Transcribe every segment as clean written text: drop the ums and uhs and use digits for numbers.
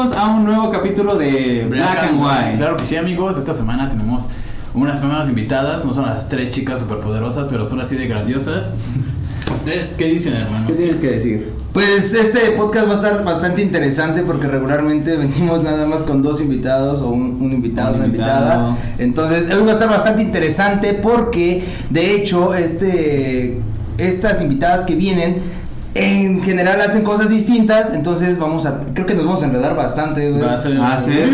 bienvenidos a un nuevo capítulo de Black and White. Claro que sí, amigos, esta semana tenemos unas nuevas invitadas. No son las 3 chicas superpoderosas, pero son así de grandiosas. ¿Ustedes qué dicen, hermano? ¿Qué tienes que decir? Pues este podcast va a estar bastante interesante porque regularmente venimos nada más con 2 invitados o un invitado, una invitada. Entonces hoy va a estar bastante interesante porque de hecho estas invitadas que vienen en general hacen cosas distintas, entonces creo que nos vamos a enredar bastante, güey. Va a ser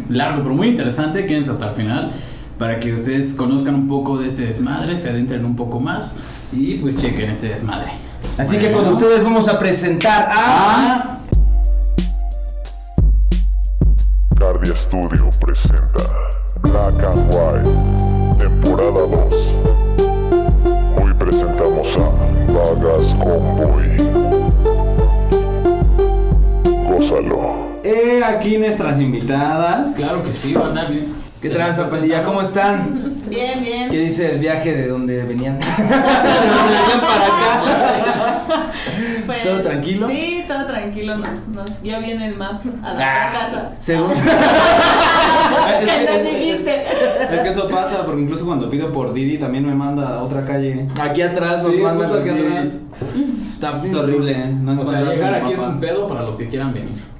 largo, pero muy interesante. Quédense hasta el final para que ustedes conozcan un poco de este desmadre, se adentren un poco más y pues chequen este desmadre. Así que con ustedes vamos a presentar a Cardia Studio presenta Black and White, temporada 2. Hoy presentamos a Vagas Convoy. Gózalo. Aquí nuestras invitadas. Claro que sí, va a andar bien. ¿Qué tranza, pandilla? ¿Cómo están? Bien, bien. ¿Qué dice el viaje de donde venían? ¿De donde venían para acá? Pues, ¿Todo tranquilo? Sí, todo tranquilo. Nos guió bien el Maps a la casa. Según. ¿Qué nos dijiste? Es que eso pasa porque incluso cuando pido por Didi también me manda a otra calle. Aquí atrás nos Sí, mandan justo los aquí Didis. atrás. Está Es horrible, ¿no? O sea, encuentras llegar el aquí es mapa. un pedo para los que quieran venir.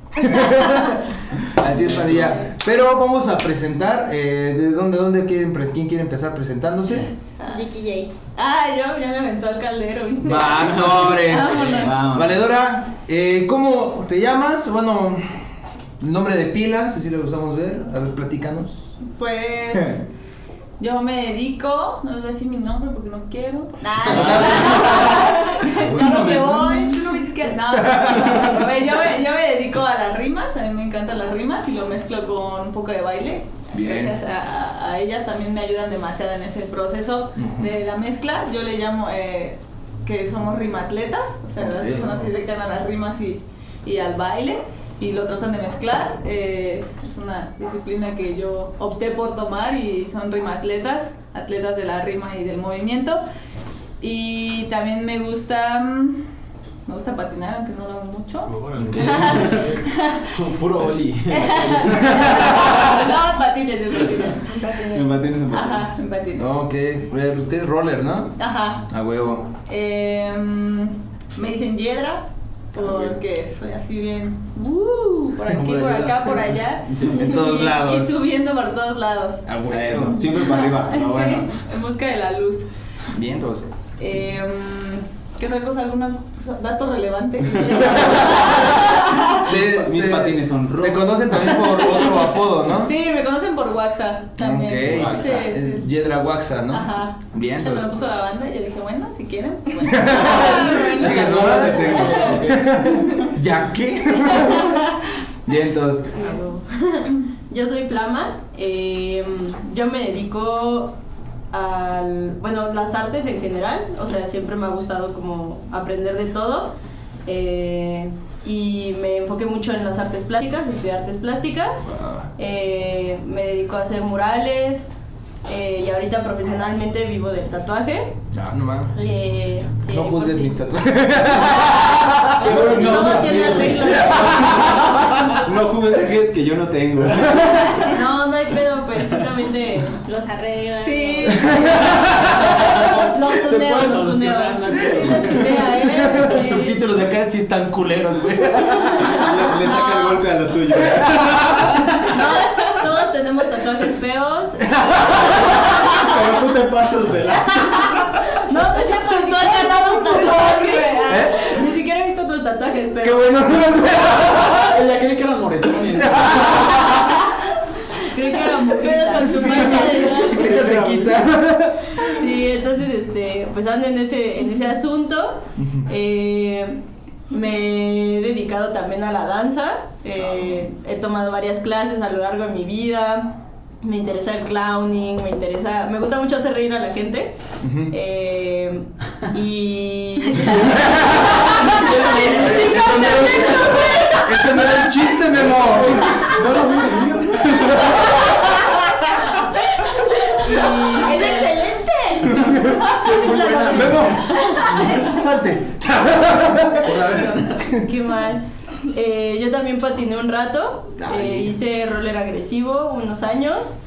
Así es, pandilla. Pero vamos a presentar. ¿De dónde quién quiere empezar presentándose? Vicky J. Yo ya me aventó el caldero, ¿viste? Va, sobres. Vámonos. Vamos. Valedora, ¿cómo te llamas? Bueno, el nombre de pila, si le gustamos ver. A ver, platícanos. Pues yo me dedico, no les voy a decir mi nombre porque no quiero. Ya no te voy, tú no me dices que no. A ver, yo me dedico a las rimas, a mí me encantan las rimas y lo mezclo con un poco de baile. Bien. Gracias a ellas también me ayudan demasiado en ese proceso de la mezcla. Yo le llamo que somos rimatletas, o sea, las personas que se dedican a las rimas y al baile y lo tratan de mezclar. Es una disciplina que yo opté por tomar y son rimatletas, atletas de la rima y del movimiento. Y también me gusta patinar, aunque no lo hago mucho. Puro Oli. No, patines. En patines, en patines. Ajá, en patines. Ok, usted es roller, ¿no? Ajá. A huevo. Me dicen Yedra porque soy así bien por aquí, Por por allá. acá, por allá. En todos lados. Y subiendo por todos lados. A huevo. Eso, siempre para arriba. Sí, Pero bueno. en busca de la luz. Bien, entonces. ¿Qué otra cosa? ¿Algún dato relevante? Mis patines son rojos. Te conocen también por otro apodo, ¿no? Sí, me conocen por Waxa también. Ok, Sí, es Yedra Waxa, ¿no? Ajá. Bien, Se me lo entonces. puso la banda y yo dije, bueno, si quieren, pues bueno. Digas, no, detengo. ¿Ya qué? Bien, entonces. Yo soy Flama, yo me dedico las artes en general, o sea, siempre me ha gustado como aprender de todo y me enfoqué mucho en las artes plásticas, estudié artes plásticas, me dedico a hacer murales y ahorita profesionalmente vivo del tatuaje. No mames. Sí, No juzgues pues sí. mis tatuajes. Todo tiene arreglo. No juegues que yo no tengo. No hay pedo, pues justamente los arreglan. Sí. Los tuneo. Los tunea, El subtítulo de acá sí están culeros, güey. Le saca el golpe a los tuyos. No, todos tenemos tatuajes feos. Pero tú te pasas de la. No es cierto, ni siquiera he ganado un tatuaje. Ni siquiera he visto tus tatuajes, pero. Qué bueno, no lo sé. Ella cree que eran moretones. Creo que era muy Con su mancha de Ella se quita. Sí, entonces pues ando en ese asunto. Me he dedicado también a la danza. He tomado varias clases a lo largo de mi vida. Me interesa el clowning, me gusta mucho hacer reír a la gente. Y Ese no era un chiste, Memo. ¡Es excelente! Memo, salte. ¿qué más? Yo también patiné un rato, hice roller agresivo unos años.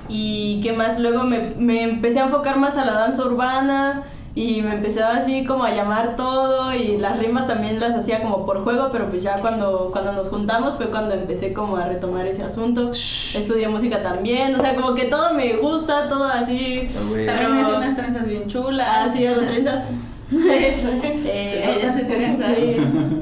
Y qué más, luego me empecé a enfocar más a la danza urbana y me empecé así como a llamar todo, y las rimas también las hacía como por juego, pero pues ya cuando nos juntamos fue cuando empecé como a retomar ese asunto. Estudié música también, o sea, como que todo me gusta, todo así. También me hice unas trenzas bien chulas. Ah, sí, hago trenzas. Ella se trenza.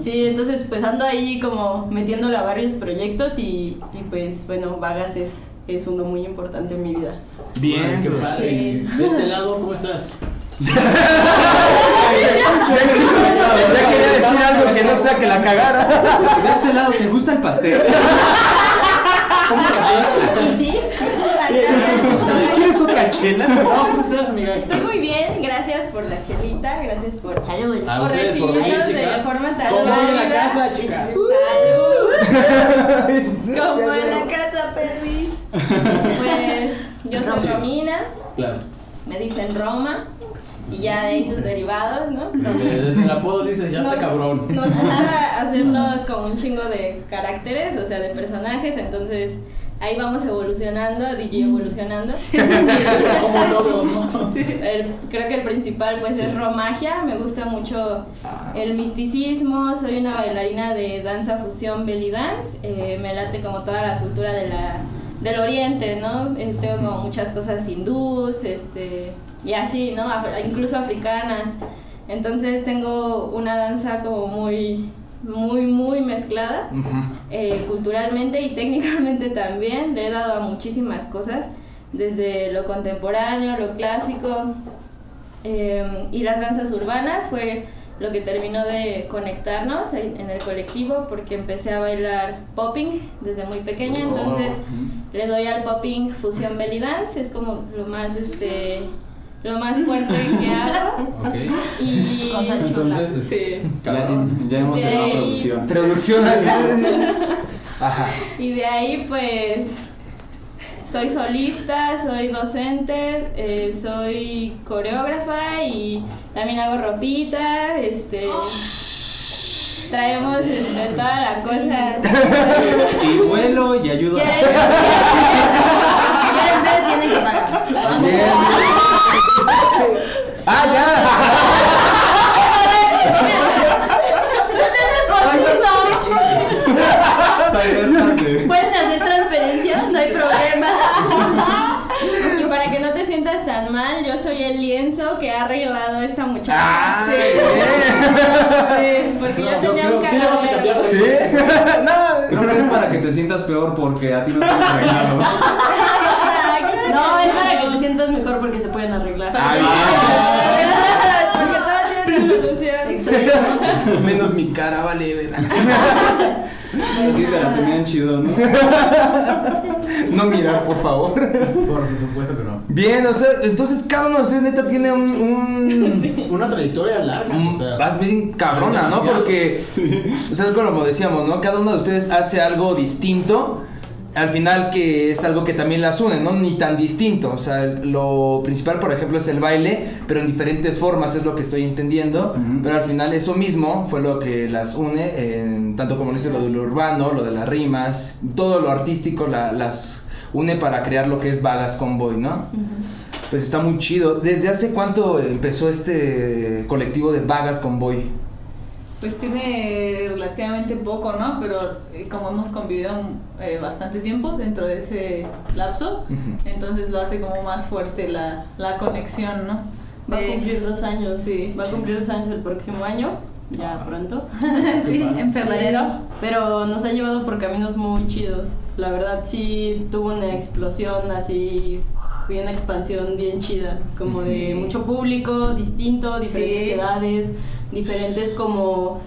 Sí, entonces pues ando ahí como metiéndole a varios proyectos y pues bueno, Vagas es uno muy importante en mi vida. Bien, Qué pues. padre. Sí. De este lado, ¿cómo estás? Ya quería decir algo que no sea que la cagara. De este lado, ¿te gusta el pastel? ¿Sí? ¿Quieres otra chela? ¿Cómo estás, amiga? Estoy muy bien, gracias por la chelita, gracias por Salud. A por ustedes por venir, recibirnos de chicas. forma tan Como en la cálida. casa, chicas. Como en la casa, perris. Pues yo soy Romina, Claro. me dicen Roma y ya de ahí sus derivados, ¿no? Desde el apodo dices, ya está cabrón. Nos gusta hacernos como un chingo de caracteres, o sea, de personajes, entonces ahí vamos evolucionando, DJ evolucionando. Como todos, ¿no? Sí, creo que el principal pues es Romagia, me gusta mucho el misticismo, soy una bailarina de danza fusión belly dance, me late como toda la cultura del oriente, ¿no? Tengo como muchas cosas hindús, y así, ¿no? Incluso africanas, entonces tengo una danza como muy mezclada, culturalmente y técnicamente también. Le he dado a muchísimas cosas, desde lo contemporáneo, lo clásico, y las danzas urbanas fue lo que terminó de conectarnos en el colectivo, porque empecé a bailar popping desde muy pequeña, entonces le doy al popping fusión belly dance, es como lo más fuerte que hago. Ok. Y Cosa chula. Entonces, sí. Ya hemos De cerrado ahí- producción. Producción. Ajá. Y de ahí pues soy solista, soy docente, soy coreógrafa y también hago ropita, traemos toda la cosa. Y vuelo y ayuda. ¿Quieren ver? Tienen que pagar. Bien. Ah, ya. Pueden hacer transferencia, no hay problema. Y para que no te sientas tan mal, yo soy el lienzo que ha arreglado esta muchacha. Ah, Sí, porque yo tenía un sí le vas a cambiar. cagadero. Sí. No. Creo que es para que te sientas peor porque a ti no te han arreglado. No, es para que te sientas mejor porque se pueden arreglar. Porque todo tiene una solución. Exacto. Menos mi cara, vale, verá. Así te la tenían chido, ¿no? No mirar, por favor. Por supuesto que no. Bien, o sea, entonces cada uno de ustedes neta tiene Una trayectoria larga. O sea, vas bien cabrona, ¿no? demasiado. Porque, o sea, como decíamos, ¿no? Cada uno de ustedes hace algo distinto. Al final que es algo que también las une, ¿no? Ni tan distinto. O sea, lo principal, por ejemplo, es el baile, pero en diferentes formas, es lo que estoy entendiendo. Pero al final eso mismo fue lo que las une, tanto como dice lo de lo urbano, lo de las rimas, todo lo artístico las une para crear lo que es Vagas Convoy, ¿no? Pues está muy chido. ¿Desde hace cuánto empezó este colectivo de Vagas Convoy? Pues tiene relativamente poco, ¿no? Pero como hemos convivido bastante tiempo dentro de ese lapso, entonces lo hace como más fuerte la conexión, ¿no? Va a cumplir 2 años. Sí. Va a cumplir 2 años el próximo año. Ya pronto. Sí, en febrero. Sí, pero nos ha llevado por caminos muy chidos. La verdad sí tuvo una explosión así, y una expansión bien chida, como de mucho público, distinto, diferentes Sí. edades, diferentes como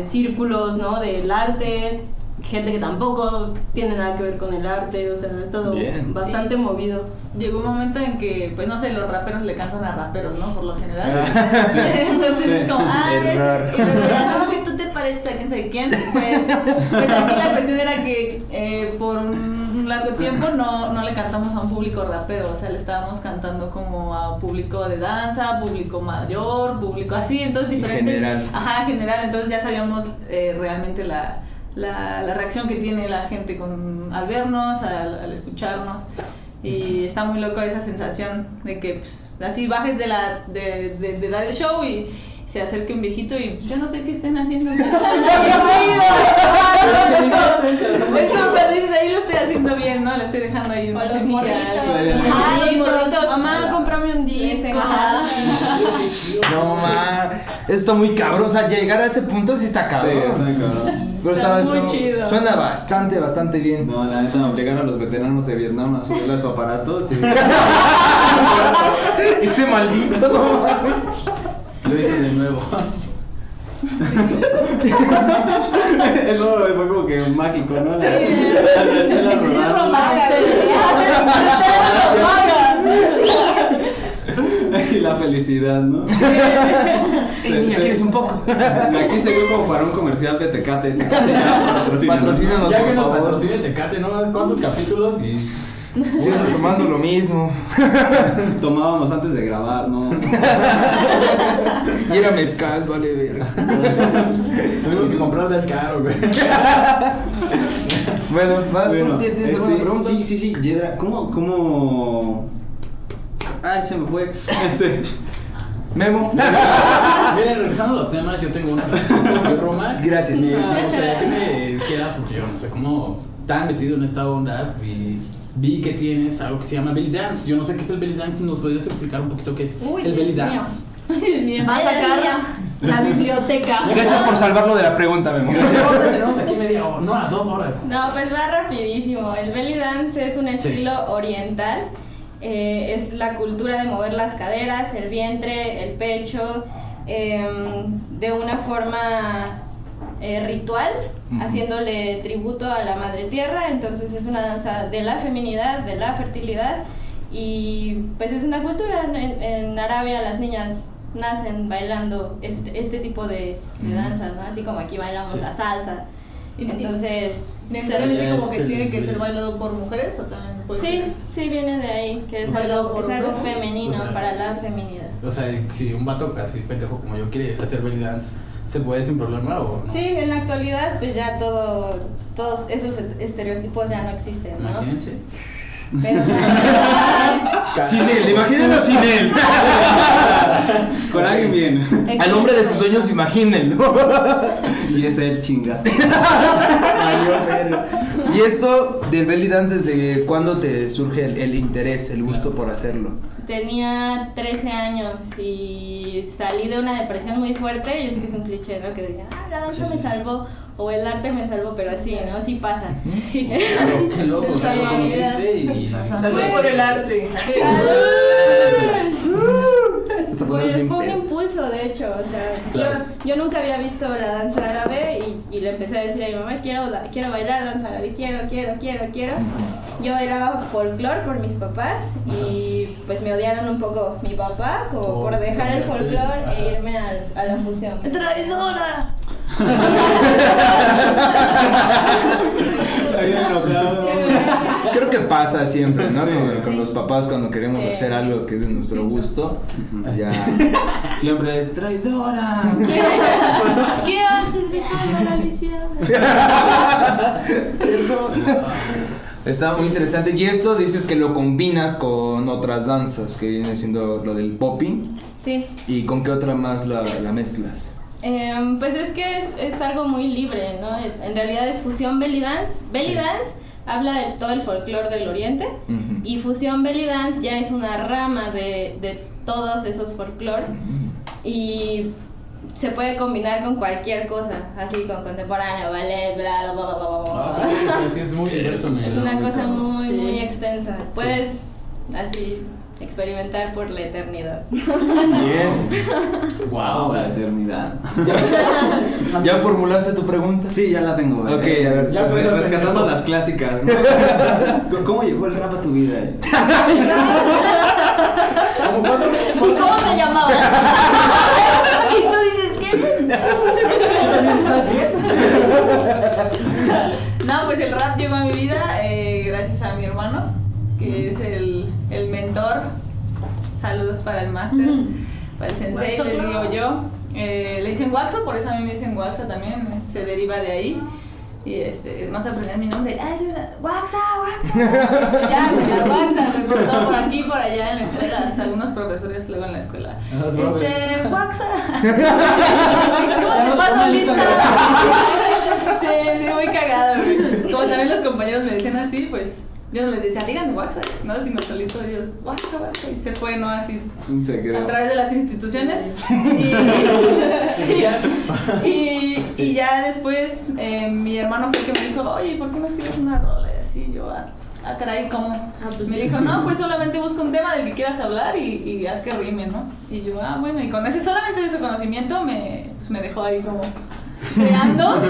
círculos, ¿no? Del arte, gente que tampoco tiene nada que ver con el arte, o sea, es todo Bien. bastante movido. Llegó un momento en que, pues no sé, los raperos le cantan a raperos, ¿no? Por lo general. Sí. Entonces es como, Error. y luego ya, no, que tú te pareces a quién sabe quién. Pues aquí la cuestión era que por un largo tiempo no le cantamos a un público rapero, o sea, le estábamos cantando como a público de danza, público mayor, público así, entonces diferente. General. Ajá, general, entonces ya sabíamos realmente la reacción que tiene la gente al vernos, al escucharnos. Y está muy loco esa sensación de que pues, así bajes de dar el show y se acerque un viejito y pues, yo no sé qué estén haciendo. Es como cuando dices, ahí lo estoy haciendo bien, ¿no? Le estoy dejando ahí una semilla. Los morritos. Mamá, cómprame un disco. No, está muy cabrón, o sea, llegar a ese punto sí está cabrón. Sí, está muy cabrón. Pero Está muy chido. Suena bastante bien. No, la neta me obligaron a los veteranos de Vietnam a subirle a su aparato. Sí. Ese maldito, no. Lo hice de nuevo. Eso fue como que mágico, ¿no? La chela rodando. Y la felicidad, ¿no? ¿Quieres un poco? Aquí se vio como para un comercial de Tecate. Patrocínanos, Ya por que nos favor. patrocina el Tecate, ¿no? ¿Cuántos capítulos? Y Sigo tomando lo mismo. Tomábamos antes de grabar, ¿no? Y era mezcal, vale verga. tuvimos que comprar del caro, güey. Bueno, vas, Bueno, ¿tú tienes alguna pregunta? sí, Yedra, ¿cómo? Ay, se me fue. Memo. Miren, regresando a los temas, yo tengo una pregunta de Roma. Gracias. Me gustaría que me quieras, porque yo no sé cómo tan metido en esta onda y vi que tienes algo que se llama belly dance. Yo no sé qué es el belly dance, ¿nos podrías explicar un poquito qué es el belly dance? Va a sacar la biblioteca. Gracias por salvarlo de la pregunta, Memo. Tenemos aquí media hora, no, a 2 horas. No, pues va rapidísimo. El belly dance es un estilo oriental. Es la cultura de mover las caderas, el vientre, el pecho, de una forma ritual, haciéndole tributo a la madre tierra. Entonces es una danza de la feminidad, de la fertilidad, y pues es una cultura. En Arabia las niñas nacen bailando este tipo de danzas, ¿no? Así como aquí bailamos la salsa. Entonces ¿necesariamente como que tiene que ser bailado por mujeres o también puede ser? sí viene de ahí, que es O sea, algo por femenino, o sea, para la feminidad. O sea, si un vato así pendejo como yo quiere hacer belly dance, ¿se puede sin problema o no? Sí, en la actualidad pues ya todos esos estereotipos ya no existen, ¿no? Imagínense. Pero Sin él, imagínenlo sin él. Con alguien bien. Al hombre de sus sueños, imagínenlo. Y es el chingazo. Y esto del belly dance, ¿desde cuándo te surge el interés, el gusto por hacerlo? tenía 13 años y salí de una depresión muy fuerte. Yo sé que es un cliché, ¿no? Que digan, la danza me salvó o el arte me salvó, pero sí, ¿no? Sí pasa. Sí. Claro, qué loco, o sea, lo conociste y... Salud por el arte. Pues fue un impulso, de hecho, o sea, claro. yo nunca había visto la danza árabe y le empecé a decir a mi mamá, quiero bailar danza árabe, quiero. Yo bailaba folclore por mis papás y pues me odiaron un poco mi papá como por dejar el folclore e irme a la fusión. ¡Traidora! Creo que pasa siempre, ¿no? Sí. Con los papás cuando queremos hacer algo que es de nuestro gusto, ya Siempre es traidora. ¿Qué haces besando a Alicia? está muy interesante. Y esto dices que lo combinas con otras danzas, que viene siendo lo del popping. Sí. ¿Y con qué otra más la mezclas? Pues es que es algo muy libre, ¿no? En realidad es fusión belly dance. Belly dance habla de todo el folclore del oriente y fusión belly dance ya es una rama de todos esos folclores y se puede combinar con cualquier cosa, así con contemporáneo, ballet, bla, bla, bla, bla, bla, bla. Sí, es muy diverso. Es una cosa muy, Sí. muy extensa. Puedes así experimentar por la eternidad. Bien. Wow, La eternidad. ¿Ya formulaste tu pregunta? Sí, ya la tengo. Ok, a ver, Ya, pues, rescatando las clásicas, ¿no? ¿Cómo llegó el rap a tu vida? ¿Y cómo te llamabas? Y tú dices, ¿qué? No, pues el rap llegó a mi vida gracias a mi hermano, que es el mentor. Saludos para el máster, para el sensei, le digo yo. Le dicen Waxo, por eso a mí me dicen Waxa también, se deriva de ahí. Y no se aprendía mi nombre. Waxa. Ya, Waxa, me portó por aquí, por allá en la escuela, hasta algunos profesores luego en la escuela. Waxa. ¿Cómo te paso lista? Sí, muy cagado, güey. Como también los compañeros me decían así, pues yo no les decía, díganme Waxa, ¿no? Sino solito ellos, Waxa. Y se fue, ¿no? Así, a través de las instituciones. Y ya después mi hermano fue el que me dijo, oye, ¿por qué no escribes una rola? Y así yo, caray, ¿cómo? Pues me dijo, no, pues solamente busca un tema del que quieras hablar y haz que rime, ¿no? Y yo, bueno, y con solamente ese conocimiento me dejó ahí como creando.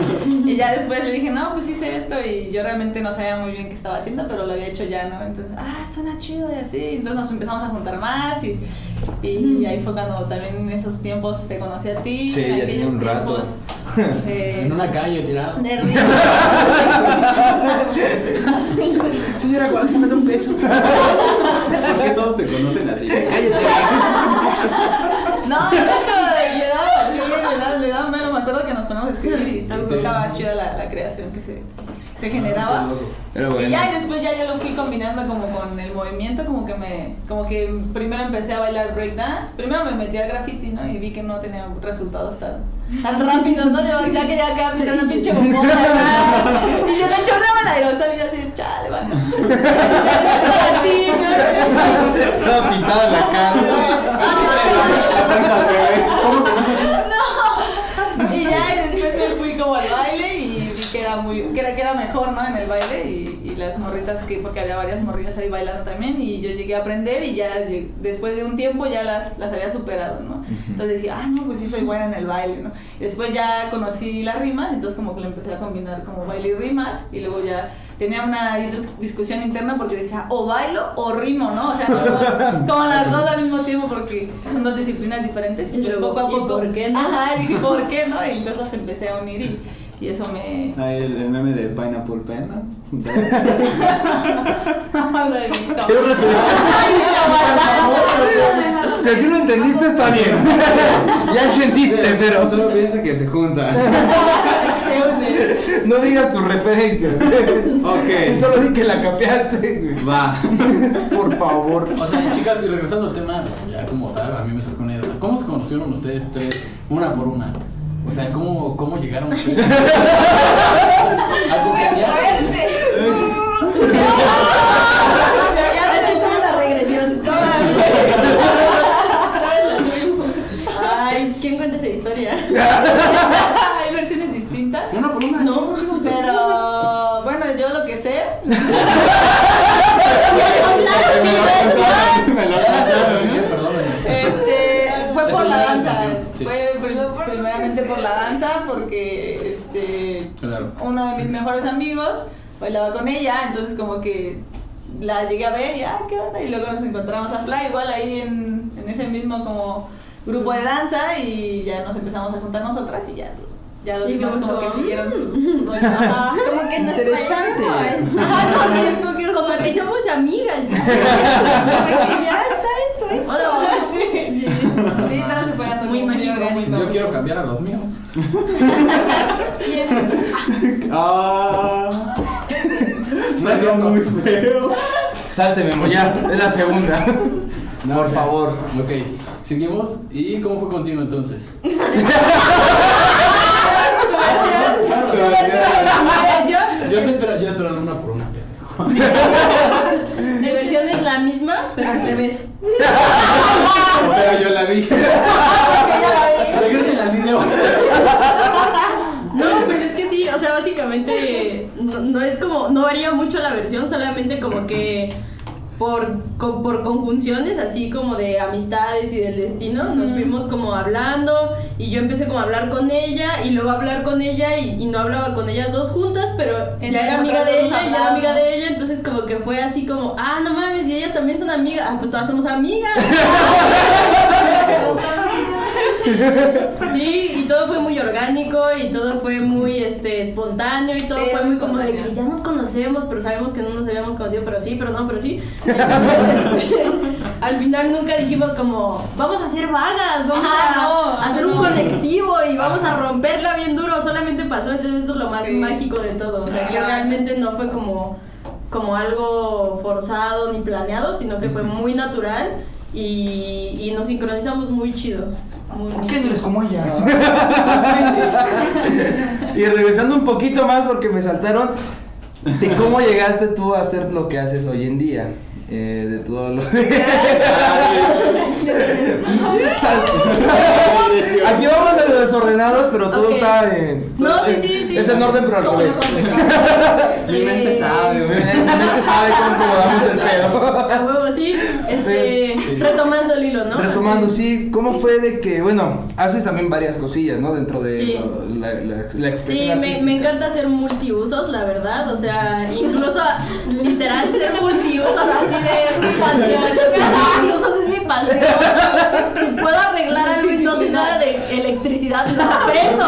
Y ya después le dije, no, pues hice esto y yo realmente no sabía muy bien qué estaba haciendo, pero lo había hecho ya, ¿no? Entonces, suena chido y así. Entonces nos empezamos a juntar más y ahí fue cuando también en esos tiempos te conocí a ti. Sí, en ya tiene un rato. En una calle tirado. Señora Wax, me da un beso. ¿Por qué todos te conocen así? Cállate. No, de hecho, le daba menos. Me acuerdo que nos ponemos a escribir y estaba chida la creación que se generaba. Pero bueno. Y ya, y después ya yo lo fui combinando como con el movimiento, como que primero empecé a bailar breakdance. Primero me metí al graffiti, ¿no? Y vi que no tenía resultados tan rápidos, ¿no? Yo ya quería acá pintar una pinche bombona, y se me chorraba el aerosol y yo así, chale, va. Estaba pintada la cara. No. Y ya, y después me fui como al baile y vi que era mejor, ¿no? En el baile y las morritas, porque había varias morrillas ahí bailando también, y yo llegué a aprender y ya después de un tiempo ya las había superado, ¿no? Entonces dije, no, pues sí soy buena en el baile, ¿no? Y después ya conocí las rimas, entonces como que lo empecé a combinar como baile y rimas, y luego ya tenía una discusión interna porque decía, o bailo o rimo, ¿no? O sea, como las dos al mismo tiempo, porque son dos disciplinas diferentes, y pues poco a poco. ¿Por qué no? Ajá, y dije, ¿por qué no? Y entonces las empecé a unir y eso me... El meme de Pineapple Pen, ¿no? No lo he visto. Si así lo entendiste, está bien. Ya entendiste, pero Solo piensa que se juntan. Se une. no digas tu referencia. Ok. Solo di que la capeaste. Va. Por favor. O sea, chicas, y regresando al tema, ya como tal, a mí me sacó una idea. ¿Cómo se conocieron ustedes tres, una por una? O sea, ¿cómo llegaron ustedes? ¿Algo que Es que tuve una regresión. Ay, ¿quién cuenta esa historia? Hay versiones distintas. Una por una. No, pero bueno, yo lo que sé. Fue por la danza. Sí. Fue primeramente por la danza, porque Claro. uno de mis mejores amigos bailaba con ella, entonces como que la llegué a ver y ¿qué onda? Y luego nos encontramos a Fly igual ahí en ese mismo como grupo de danza, y ya nos empezamos a juntar nosotras y ya los demás como que siguieron su ajá, como que Interesante. Como que somos amigas. Ya está esto, Sí, todo se fue dando Muy como mágico, orgánico. muy Yo quiero cambiar a los míos. Salió muy feo. Salte, Memo, ya. Es la segunda. No, Por ya. favor. Ok, seguimos. ¿Y cómo fue contigo entonces? Yo espero una por una, pendejo. La versión es la misma, pero al revés. Pero yo la vi. Regresen al video. No, pues es que sí, o sea, básicamente no es como, no varía mucho la versión, solamente como que por conjunciones así como de amistades y del destino, nos fuimos como hablando y yo empecé como a hablar con ella y luego a hablar con ella y no hablaba con ellas dos juntas, pero ya era amiga de ella y ya era amiga de ella, entonces como que fue así como, no mames, y ellas también son amigas, pues todas somos amigas. Sí, y todo fue muy orgánico y todo fue muy espontáneo y todo fue muy como de que ya nos conocemos, pero sabemos que no nos habíamos conocido, pero sí, pero no, pero sí. Entonces, al final nunca dijimos como, vamos a ser vagas, vamos a hacer un colectivo y vamos a romperla bien duro, solamente pasó, entonces eso es lo más mágico de todo, o sea, que realmente no fue como algo forzado ni planeado, sino que fue muy natural y nos sincronizamos muy chido. ¿Por qué no eres como ella? Y regresando un poquito más porque me saltaron de cómo llegaste tú a hacer lo que haces hoy en día. De todo lo aquí vamos de desordenados, pero todo está en. No, sí. Es en orden, pero al revés. Mi mente sabe, cómo acomodamos el pedo. A huevo, sí. Retomando el hilo, ¿no? Retomando, sí. ¿Cómo fue de que, bueno, haces también varias cosillas, ¿no? Dentro de la expresión sí, artística. me encanta hacer multiusos, la verdad. O sea, incluso literal ser multiusos así de mi pasión. Multiusos es mi pasión. Si puedo arreglar algo y no sé nada de electricidad, lo aprendo.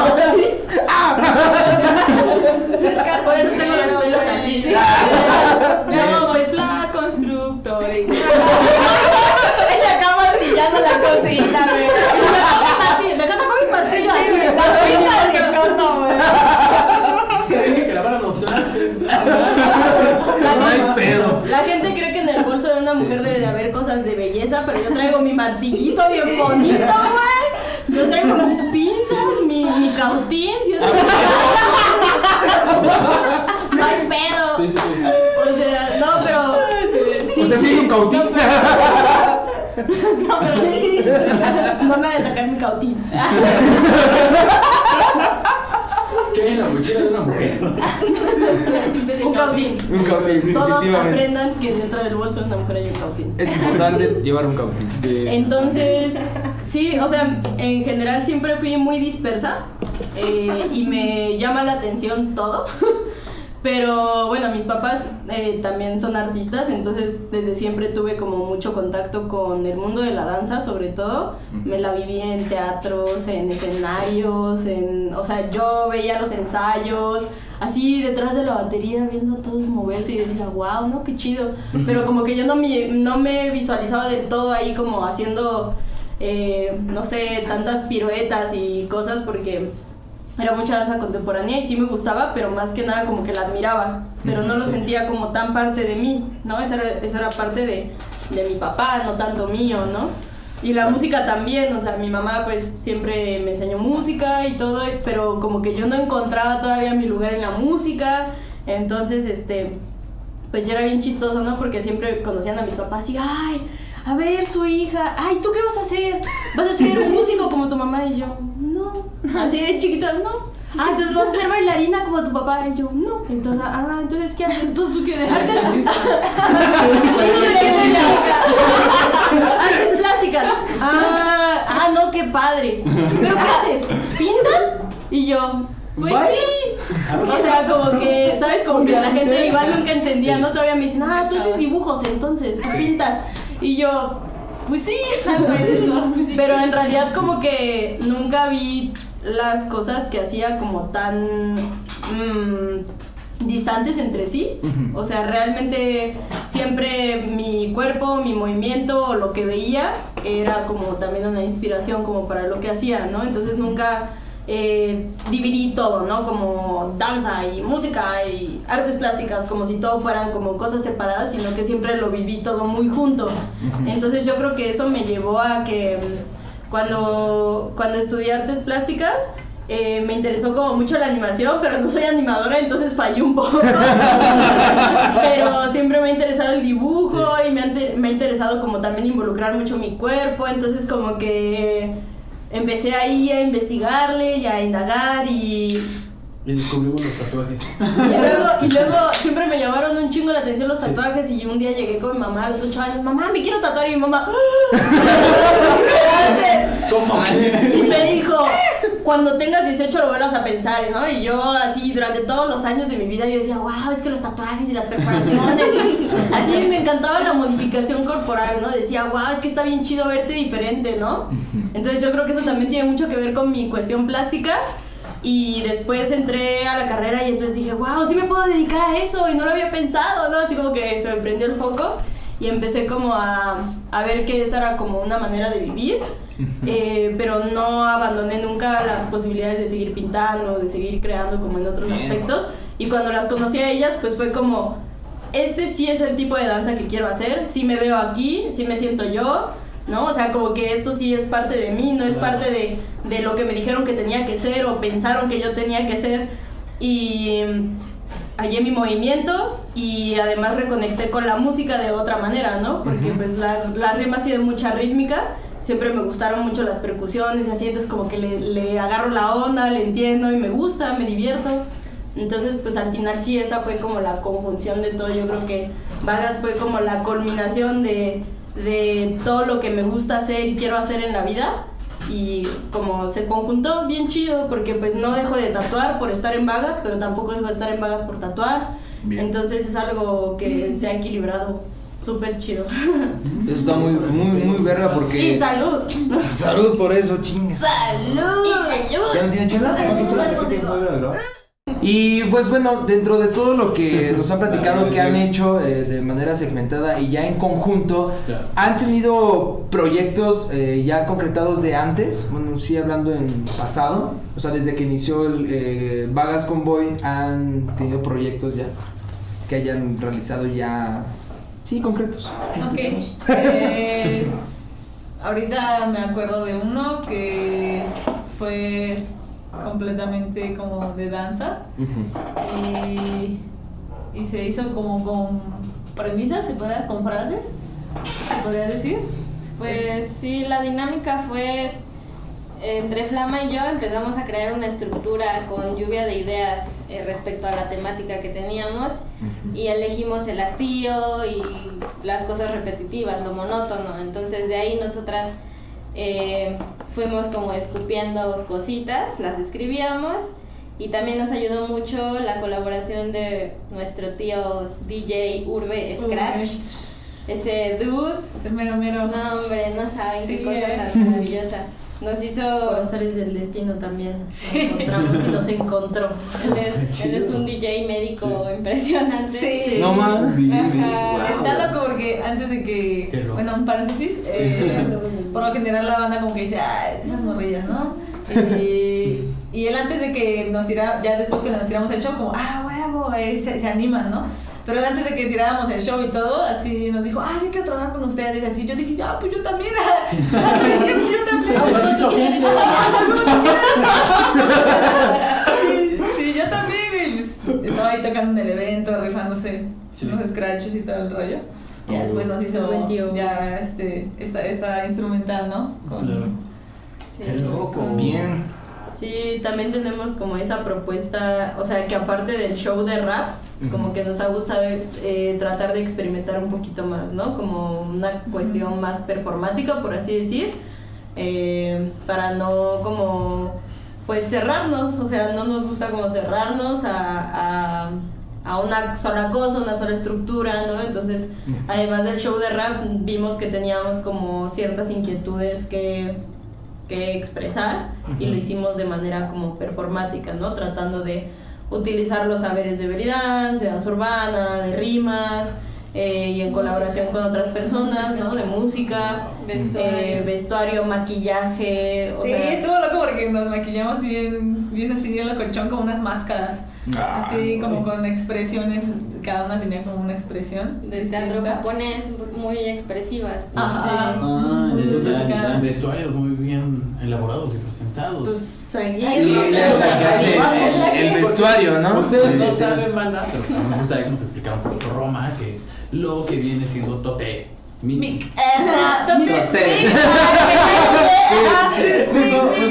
Por eso tengo las pelos así. ¿Sí? No, pues la constructora. Ella acaba martillando la cosita, güey. Deja saco mi martillo así. La pinta de corto, güey. Que lavaran los trastes. No hay pedo. La gente cree que en el bolso de una mujer debe de haber cosas de belleza, pero yo traigo mi martillito bien bonito, güey. Yo traigo mis pinzas, mi cautín, si es no hay pedo. Sí. O sea, no, pero sí, O sea, sí, un cautín. No, pero no me hagan sacar mi cautín. ¿Qué hay en la mochila de una mujer? Un cautín. Un cautín, Todos definitivamente. aprendan que dentro del bolso de una mujer hay un cautín. Es importante llevar un cautín. Entonces, sí, o sea, en general siempre fui muy dispersa y me llama la atención todo. Pero bueno, mis papás también son artistas, entonces desde siempre tuve como mucho contacto con el mundo de la danza, sobre todo. Me la viví en teatros, en escenarios, o sea, yo veía los ensayos, así detrás de la batería viendo a todos moverse y decía, wow, ¿no? Qué chido. Pero como que yo no me visualizaba del todo ahí como haciendo, no sé, tantas piruetas y cosas porque era mucha danza contemporánea y sí me gustaba, pero más que nada como que la admiraba, pero no lo sentía como tan parte de mí, ¿no? Eso era parte de mi papá, no tanto mío, ¿no? Y la música también, o sea, mi mamá pues siempre me enseñó música y todo, pero como que yo no encontraba todavía mi lugar en la música, entonces pues ya era bien chistoso, ¿no? Porque siempre conocían a mis papás y ¡ay! A ver, su hija, ay, ¿tú qué vas a hacer? ¿Vas a ser un músico como tu mamá? Y yo, no, así de chiquita, no. Ah, entonces vas a ser bailarina como tu papá. Y yo, no. Entonces, entonces, ¿qué haces? Entonces, ¿tú qué eres? Artes plásticas. No, qué padre. ¿Pero qué haces? ¿Pintas? Y yo, pues sí. O sea, como que, ¿sabes? Como que la gente igual nunca entendía, ¿no? Todavía me dicen, tú haces dibujos, entonces, tú pintas. Y yo, pues sí, pero en realidad como que nunca vi las cosas que hacía como tan distantes entre sí. O sea, realmente siempre mi cuerpo, mi movimiento o lo que veía era como también una inspiración como para lo que hacía, ¿no? Entonces nunca dividí todo, ¿no? Como danza y música y artes plásticas, como si todo fueran como cosas separadas, sino que siempre lo viví todo muy junto. Entonces yo creo que eso me llevó a que cuando estudié artes plásticas me interesó como mucho la animación, pero no soy animadora, entonces fallé un poco. Pero siempre me ha interesado el dibujo y me ha interesado como también involucrar mucho mi cuerpo, entonces como que empecé ahí a investigarle y a indagar y descubrimos los tatuajes. Y luego siempre me llamaron un chingo la atención los tatuajes y un día llegué con mi mamá a los 8 años, mamá, me quiero tatuar, y mi mamá, ¿qué haces? ¿Cómo? Y me dijo, cuando tengas 18 lo vuelvas a pensar, ¿no? Y yo así durante todos los años de mi vida yo decía, wow, es que los tatuajes y las perforaciones, y así me encantaba la modificación corporal, ¿no? Decía, wow, es que está bien chido verte diferente, ¿no? Entonces yo creo que eso también tiene mucho que ver con mi cuestión plástica. Y después entré a la carrera y entonces dije, wow, sí me puedo dedicar a eso y no lo había pensado, ¿no? Así como que se me prendió el foco y empecé como a ver que esa era como una manera de vivir, pero no abandoné nunca las posibilidades de seguir pintando, de seguir creando como en otros aspectos. Y cuando las conocí a ellas, pues fue como, este sí es el tipo de danza que quiero hacer, sí me veo aquí, sí me siento yo, ¿no? O sea, como que esto sí es parte de mí, no es parte de lo que me dijeron que tenía que ser o pensaron que yo tenía que ser. Y hallé mi movimiento y además reconecté con la música de otra manera, ¿no? Porque pues las rimas tienen mucha rítmica, siempre me gustaron mucho las percusiones y así, entonces como que le agarro la onda, le entiendo y me gusta, me divierto. Entonces pues al final sí, esa fue como la conjunción de todo. Yo creo que Vagas fue como la culminación de todo lo que me gusta hacer y quiero hacer en la vida, y como se conjuntó bien chido, porque pues no dejo de tatuar por estar en Vagas, pero tampoco dejo de estar en Vagas por tatuar. Bien. Entonces es algo que se ha equilibrado súper chido. Eso está muy verga porque... Y salud. Salud por eso, chinga. Salud. ¿Ya no tiene chela? Y pues bueno, dentro de todo lo que nos han platicado que han hecho de manera segmentada y ya en conjunto, ¿han tenido proyectos ya concretados de antes? Bueno, sí, hablando en pasado, o sea, desde que inició el Vagas Convoy, ¿han tenido proyectos ya que hayan realizado ya, sí, concretos? Ok, ahorita me acuerdo de uno que fue completamente como de danza, y se hizo como con premisas, con frases, se podría decir. Pues sí, la dinámica fue entre Flama y yo empezamos a crear una estructura con lluvia de ideas respecto a la temática que teníamos, y elegimos el hastío y las cosas repetitivas, lo monótono. Entonces de ahí nosotras fuimos como escupiendo cositas, las escribíamos, y también nos ayudó mucho la colaboración de nuestro tío DJ Urbe Scratch. Ese dude, ese mero. No, hombre, no saben qué cosa tan maravillosa. Nos hizo... Por azares del destino también. Sí. Nos encontramos y nos encontró. Él es un DJ médico impresionante. Sí. No mames. Está loco porque antes de que... Bueno, un paréntesis. Por lo general la banda como que dice, esas morrillas, ¿no? Y él antes de que nos tirara, ya después que nos tiramos el show, como, huevo, se animan, ¿no? Pero él antes de que tiráramos el show y todo, así nos dijo, yo quiero trabajar con ustedes, y así yo dije, pues yo también, ¿sabes qué? Pues yo también. Sí, yo también, güey. Estaba ahí tocando en el evento, rifándose los scratches y todo el rollo. Y después nos hizo ya esta instrumental, ¿no? Qué loco. Bien. Sí, también tenemos como esa propuesta, o sea, que aparte del show de rap, como que nos ha gustado tratar de experimentar un poquito más, ¿no? Como una cuestión más performática, por así decir, para no como, pues cerrarnos, o sea, no nos gusta como cerrarnos a una sola cosa, una sola estructura, ¿no? Entonces, además del show de rap, vimos que teníamos como ciertas inquietudes que expresar, y lo hicimos de manera como performática, ¿no? Tratando de utilizar los saberes de belly dance, de danza urbana, de rimas, y en colaboración con otras personas, ¿no? De música, vestuario, maquillaje. Sí, estuvo loco porque nos maquillamos bien así, bien locochón, como unas máscaras. Así como con expresiones, cada una tenía como una expresión de teatro japonés muy expresivas. Entonces vestuarios muy bien elaborados y presentados. Pues ahí el vestuario, ¿no? Ustedes no saben, banda, pero me gustaría que nos explicara un poco Roma, que es lo que viene siendo Tote Mic.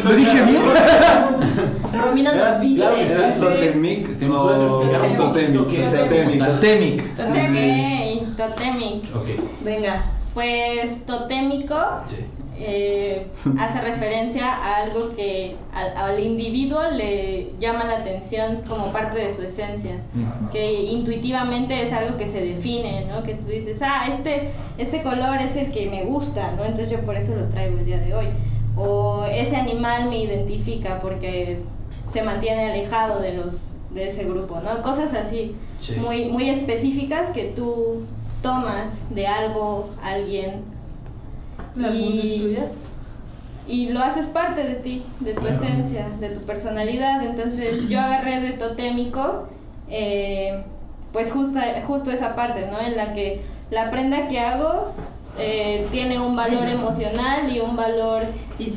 ¿Lo dije bien? Romina nos viste. Totemic o Totemic. Totemic. Ok. Venga. Pues totémico hace referencia a algo que al individuo le llama la atención como parte de su esencia, que intuitivamente es algo que se define, ¿no? Que tú dices, este color es el que me gusta, ¿no? Entonces yo por eso lo traigo el día de hoy. O ese animal me identifica porque se mantiene alejado de ese grupo, ¿no? Cosas así, sí, muy, muy específicas que tú tomas de algo, alguien, y lo haces parte de ti, de tu esencia, de tu personalidad. Entonces yo agarré de totémico pues justo esa parte, ¿no? En la que la prenda que hago tiene un valor emocional y un valor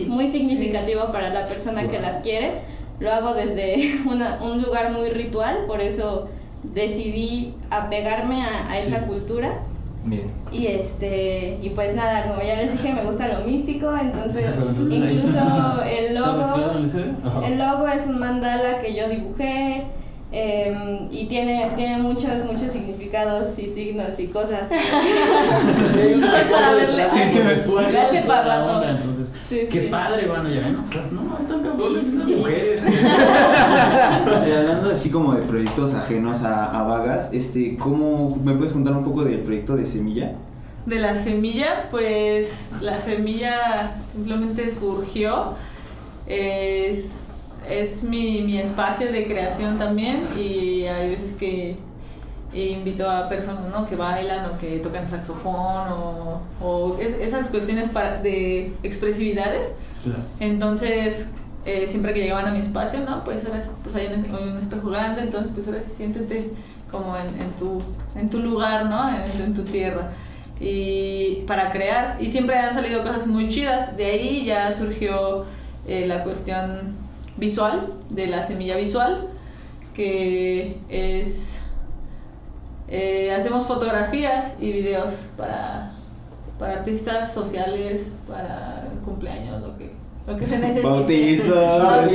muy significativo para la persona que la adquiere. Lo hago desde un lugar muy ritual, por eso decidí apegarme a esa cultura. Bien. Y pues nada, como ya les dije, me gusta lo místico, entonces incluso el logo es un mandala que yo dibujé, y tiene muchos significados y signos y cosas. Para verle para la onda, entonces qué sí. padre, bueno, ya ven, no, están cabrón estas mujeres. Y hablando así como de proyectos ajenos a Vagas, ¿cómo me puedes contar un poco del proyecto de Semilla? De la semilla, pues la semilla simplemente surgió, es mi espacio de creación también, y hay veces que invito a personas, ¿no? Que bailan o que tocan saxofón o esas cuestiones de expresividades. Claro. Entonces siempre que llegaban a mi espacio, ¿no? Pues ahora pues hay un espejo grande, entonces pues ahora sí siéntete como en tu lugar, ¿no? En tu tierra, y para crear, y siempre han salido cosas muy chidas. De ahí ya surgió la cuestión visual, de la semilla visual, que es hacemos fotografías y videos para artistas sociales, para cumpleaños, lo que se necesite. Bautizo, bodas,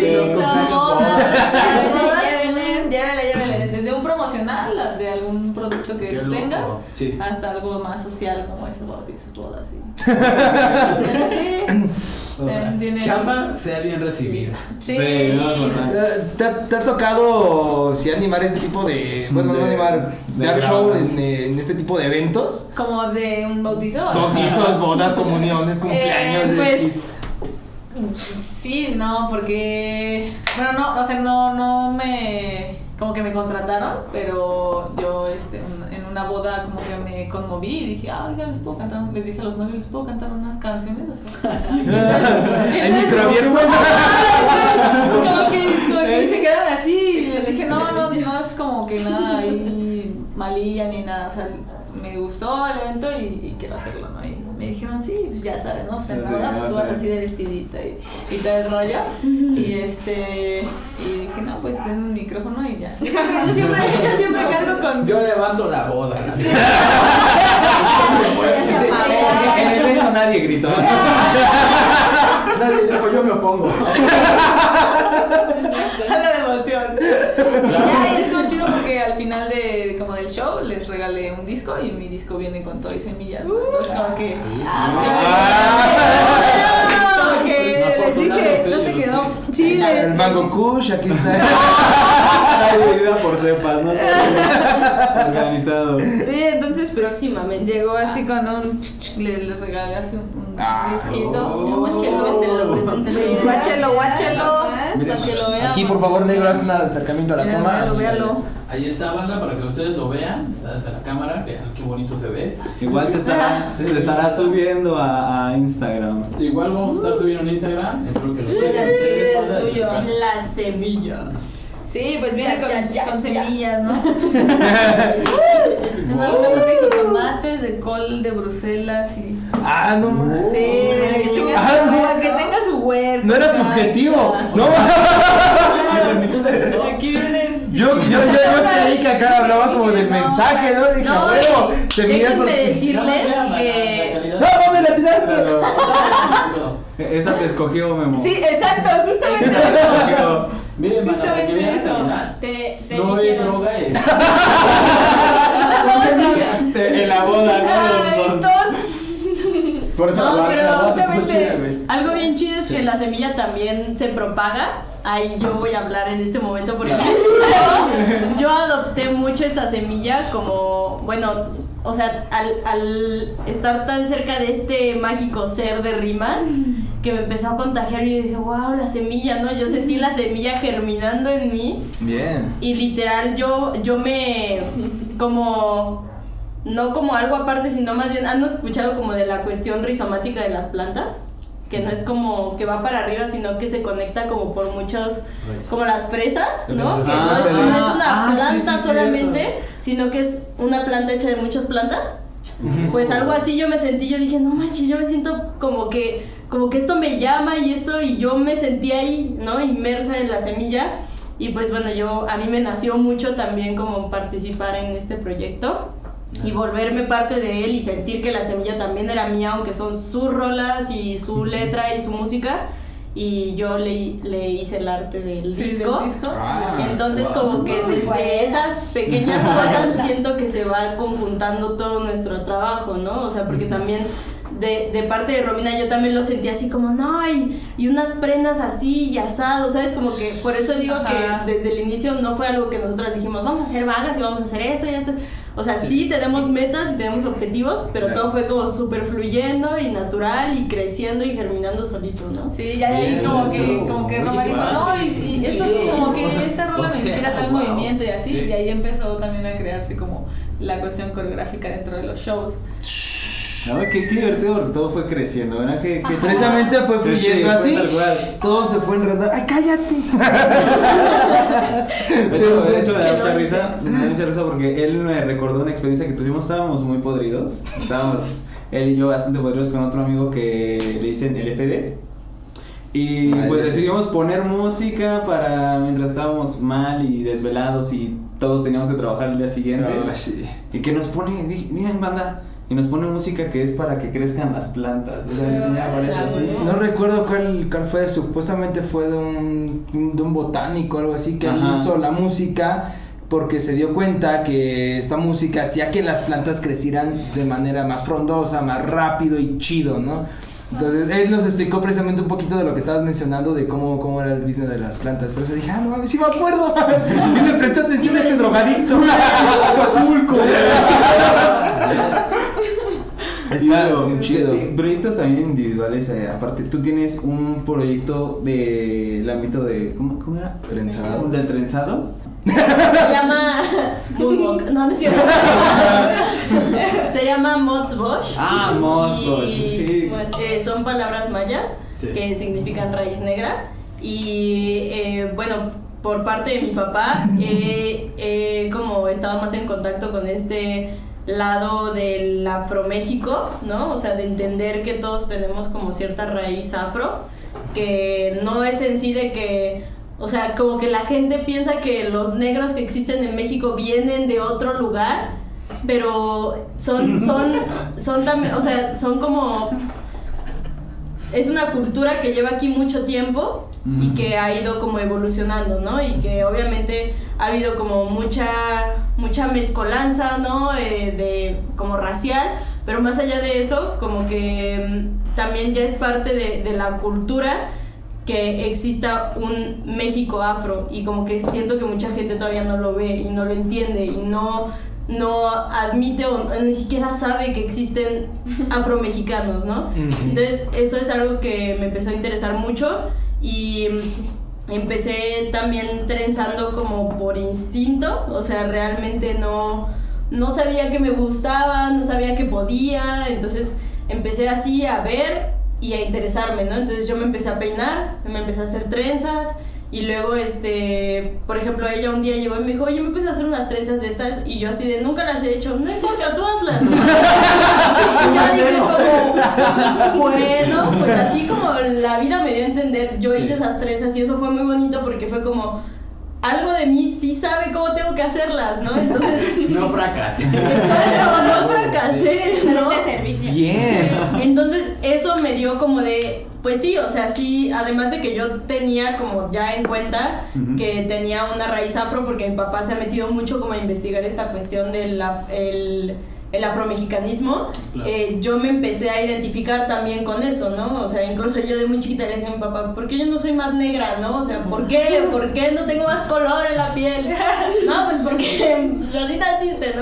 Llévele. desde un promocional de algún producto que tú tengas, sí, hasta algo más social como esos bautizos, bodas, O sea, chamba sea bien recibida. Sí. ¿Te ha tocado animar este tipo de, bueno, no animar, dar show en este tipo de eventos? Como de un bautizo. Bautizos, bodas, comuniones, cumpleaños. Pues sí, no, porque bueno, no, o sea, no me como que me contrataron, pero yo en una boda como que me conmoví y dije, ya les puedo cantar, les dije a los novios, les puedo cantar unas canciones, o sea. El micro abierto. Como que se quedaron así y les dije, no es como que nada ahí malilla ni nada, o sea, me gustó el evento y quiero hacerlo, ¿no? Y me dijeron, sí, pues ya sabes, ¿no? Pues en la boda pues tú vas así de vestidita y todo el rollo. Y dije, no, pues denme un micrófono y ya. Yo siempre cargo con... Yo levanto la boda. Sí. En el beso nadie gritó. Nadie dijo, yo me opongo. Algo de emoción. Y estuvo chido porque al final del show les regalé un disco y mi disco viene con todo y semillas, ¿no? Entonces como que les dije, ¿no te quedó? Sí, el Mango Kush, aquí está. Dividida por cepas, ¿no? Organizado. Sí, entonces pues próximamente llegó así con les regalé así un disquito. Guáchelo, para que lo vean. Aquí, por favor, negro, haz un acercamiento a la toma. Véalo. Ahí está, banda, para que ustedes lo vean. Desde la cámara, vean qué bonito se ve. Igual se estará subiendo a Instagram. Igual vamos a estar subiendo en Instagram. Espero que lo chequen. Suyo. La semilla. Sí, pues viene con semillas, ¿no? Algunas son de jitomates, de col de Bruselas y... No mames. Sí, de lechuga. Para que tenga su huerto. No era subjetivo. No. Aquí vienen... Yo creí que acá hablabas como del mensaje, ¿no? Dije, huevo, semillas. Déjenme decirles que... No, me la tiraste. Esa te escogió, Memo. Sí, exacto, justamente eso. Miren, para que vean eso. calidad. No es droga, es. En la boda, ¿no? Los dos. Por eso No, pero obviamente algo bien chido es que la semilla también se propaga. Ahí yo voy a hablar en este momento porque yo adopté mucho esta semilla como, bueno, o sea, al estar tan cerca de este mágico ser de rimas, que me empezó a contagiar y yo dije, wow, la semilla, ¿no? Yo sentí la semilla germinando en mí. Bien. Y literal yo me, como, no como algo aparte, sino más bien, ¿han escuchado como de la cuestión rizomática de las plantas? Que no es como que va para arriba, sino que se conecta como por muchos, como las fresas, ¿no? Que no es una planta solamente, sino que es una planta hecha de muchas plantas. Pues algo así yo me sentí, yo dije, no manches, yo me siento como que esto me llama y esto, y yo me sentí ahí, ¿no? Inmersa en la semilla. Y pues bueno, a mí me nació mucho también como participar en este proyecto y volverme parte de él y sentir que la semilla también era mía, aunque son sus rolas y su letra y su música, y yo le hice el arte del disco. Entonces como que desde esas pequeñas cosas siento que se va conjuntando todo nuestro trabajo, ¿no? O sea, porque también de parte de Romina yo también lo sentí así como, no, y unas prendas así y asado, ¿sabes? Como que por eso digo que desde el inicio no fue algo que nosotras dijimos, vamos a hacer vagas y vamos a hacer esto y esto. O sea, sí tenemos metas y tenemos objetivos, pero todo fue como súper fluyendo y natural y creciendo y germinando solito, ¿no? Sí, ya de ahí como que Roma dijo, no, y esto es como que esta rola me inspira tal movimiento y así, y ahí empezó también a crearse como la cuestión coreográfica dentro de los shows. No, que sí, divertido porque todo fue creciendo, ¿verdad? Que Precisamente fue fluyendo así, tal cual. todo se fue enredando. ¡Ay, cállate! De hecho, me da mucha risa porque él me recordó una experiencia que tuvimos. Estábamos muy podridos. Él y yo bastante podridos con otro amigo que le dicen el FD. Y pues decidimos poner música para mientras estábamos mal y desvelados y todos teníamos que trabajar el día siguiente. Sí. Y que nos pone, miren, banda. Y nos pone música que es para que crezcan las plantas. O sea, enseñaba para eso. No recuerdo cuál fue, supuestamente fue de un botánico o algo así, que él hizo la música porque se dio cuenta que esta música hacía que las plantas crecieran de manera más frondosa, más rápido y chido, ¿no? Entonces él nos explicó precisamente un poquito de lo que estabas mencionando, de cómo era el business de las plantas. Por eso dije, no mames, sí me acuerdo. Sí le presté atención a ese drogadicto. Acapulco. Está muy chido. Proyectos también individuales, aparte, tú tienes un proyecto del ámbito de, ¿cómo era? Trenzado. ¿Del trenzado? Se llama Moonwalk, no es cierto. Se llama Mods Bosch. Mods Bosch, sí. Son palabras mayas que significan raíz negra. Y bueno, por parte de mi papá, como he estado más en contacto con este lado del Afroméxico, ¿no? O sea, de entender que todos tenemos como cierta raíz afro, que no es en sí de que, o sea, como que la gente piensa que los negros que existen en México vienen de otro lugar, pero son también, o sea, son como, es una cultura que lleva aquí mucho tiempo y que ha ido como evolucionando, ¿no? Y que obviamente ha habido como mucha mezcolanza, ¿no? De como racial, pero más allá de eso, como que también ya es parte de la cultura que exista un México afro, y como que siento que mucha gente todavía no lo ve y no lo entiende y no admite o ni siquiera sabe que existen afromexicanos, ¿no? Entonces eso es algo que me empezó a interesar mucho y empecé también trenzando como por instinto, o sea, realmente no sabía que me gustaba, no sabía que podía, entonces empecé así a ver y a interesarme, ¿no? Entonces yo me empecé a peinar, me empecé a hacer trenzas. Y luego, por ejemplo, ella un día llegó y me dijo, oye, ¿me puedes hacer unas trenzas de estas? Y yo así de, nunca las he hecho. No importa, tú hazlas. Y yo dije como, bueno, pues así como la vida me dio a entender, yo hice esas trenzas y eso fue muy bonito porque fue como, algo de mí sí sabe cómo tengo que hacerlas, ¿no? Entonces... No fracasé. No fracasé, ¿no? Bien. Entonces eso me dio como de... Pues sí, o sea, sí, además de que yo tenía como ya en cuenta que tenía una raíz afro, porque mi papá se ha metido mucho como a investigar esta cuestión del el afromexicanismo, claro. Yo me empecé a identificar también con eso, ¿no? O sea, incluso yo de muy chiquita le decía a mi papá, ¿por qué yo no soy más negra, no? O sea, ¿por qué? ¿Por qué no tengo más color en la piel? No, pues porque pues así naciste, ¿no?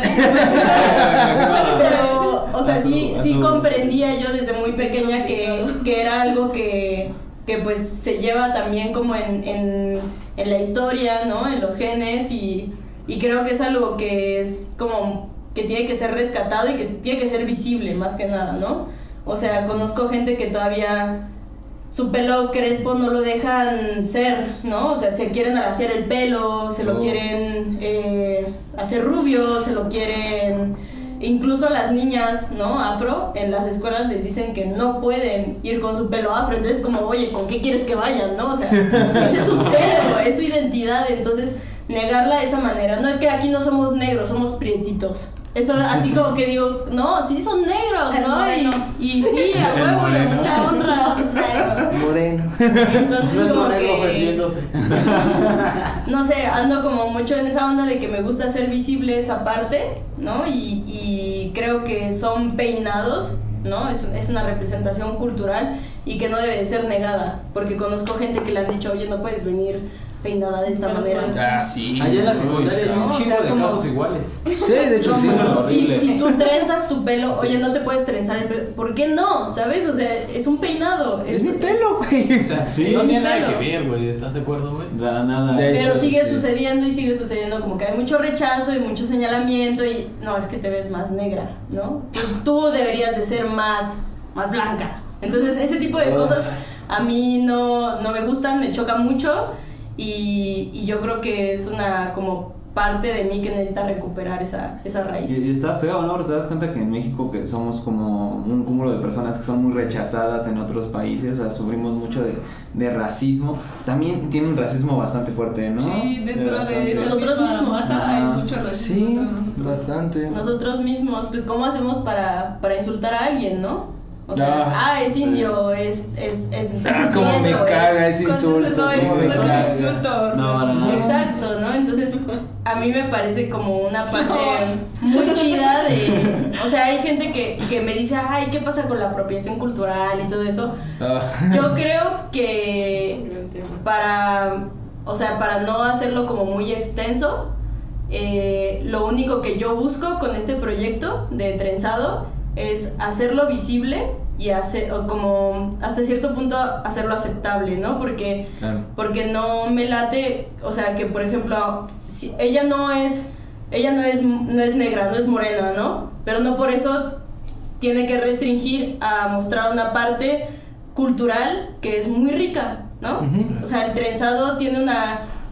Pero, o sea, sí comprendía yo desde muy pequeña que era algo que pues se lleva también como en la historia, ¿no? En los genes y creo que es algo que es como que tiene que ser rescatado y que tiene que ser visible más que nada, ¿no? O sea, conozco gente que todavía su pelo crespo no lo dejan ser, ¿no? O sea, se quieren alaciar el pelo, se lo quieren hacer rubio, se lo quieren... Incluso a las niñas, ¿no? Afro, en las escuelas les dicen que no pueden ir con su pelo afro, entonces como, oye, ¿con qué quieres que vayan, no? O sea, ese es su pelo, es su identidad, entonces negarla de esa manera, no es que aquí no somos negros, somos prietitos. Eso así como que digo, no, sí son negros, ¿no? Y sí, a huevo, y a mucha honra. Moreno. Entonces como que... ofendiéndose. No sé, ando como mucho en esa onda de que me gusta hacer visible esa parte, ¿no? Y creo que son peinados, ¿no? Es una representación cultural y que no debe de ser negada, porque conozco gente que le han dicho, oye, no puedes venir peinada de esta manera. Ah, sí. Allá en la secundaria hay un No, o chingo sea, de como- casos iguales. Sí, de hecho sí. Si tú trenzas tu pelo, oye, no te puedes trenzar el pelo, ¿por qué no? ¿Sabes? O sea, es un peinado. Es mi pelo, güey. O sea, Sí, no es tiene mi nada pelo. que ver, güey. ¿Estás de acuerdo, güey? Nada. De Pero hecho, sigue sí. sucediendo y sigue sucediendo, como que hay mucho rechazo y mucho señalamiento y no, es que te ves más negra, ¿no? Tú deberías de ser más blanca. Entonces ese tipo de cosas a mí no me gustan, me chocan mucho y yo creo que es una como parte de mí que necesita recuperar esa raíz. Y está feo, ¿no? Porque te das cuenta que en México que somos como un cúmulo de personas que son muy rechazadas en otros países, o sea, sufrimos mucho de racismo. También tienen un racismo bastante fuerte, ¿no? Sí, dentro bastante. de Nosotros misma mismos. masa hay mucho racismo. Sí, bastante. Nosotros mismos, pues ¿cómo hacemos para insultar a alguien, no? O sea, es indio, es Cómo me prieto, caga ese insulto. No, Cómo me es un caga. insulto. No, para nada. Exacto, ¿no? Entonces, a mí me parece como una parte muy chida de... O sea, hay gente que me dice, ay, ¿qué pasa con la apropiación cultural y todo eso? Yo creo que para no hacerlo como muy extenso, lo único que yo busco con este proyecto de trenzado es hacerlo visible y como hasta cierto punto hacerlo aceptable, ¿no? Porque no me late, o sea, que por ejemplo, si ella no es negra, no es morena, ¿no? Pero no por eso tiene que restringir a mostrar una parte cultural que es muy rica, ¿no? O sea, el trenzado tiene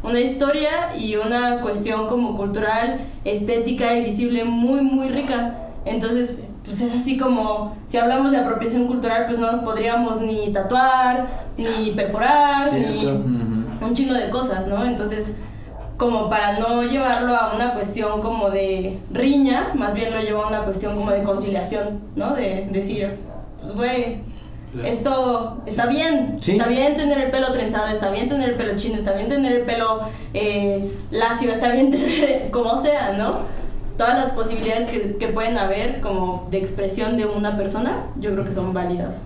una historia y una cuestión como cultural, estética y visible muy, muy rica. Entonces, pues es así como, si hablamos de apropiación cultural, pues no nos podríamos ni tatuar, ni perforar, ni un chingo de cosas, ¿no? Entonces, como para no llevarlo a una cuestión como de riña, más bien lo llevo a una cuestión como de conciliación, ¿no? De decir, pues güey, esto está bien, ¿Sí? Está bien tener el pelo trenzado, está bien tener el pelo chino, está bien tener el pelo lacio, está bien tener como sea, ¿no? Todas las posibilidades que pueden haber como de expresión de una persona, yo creo que son válidas.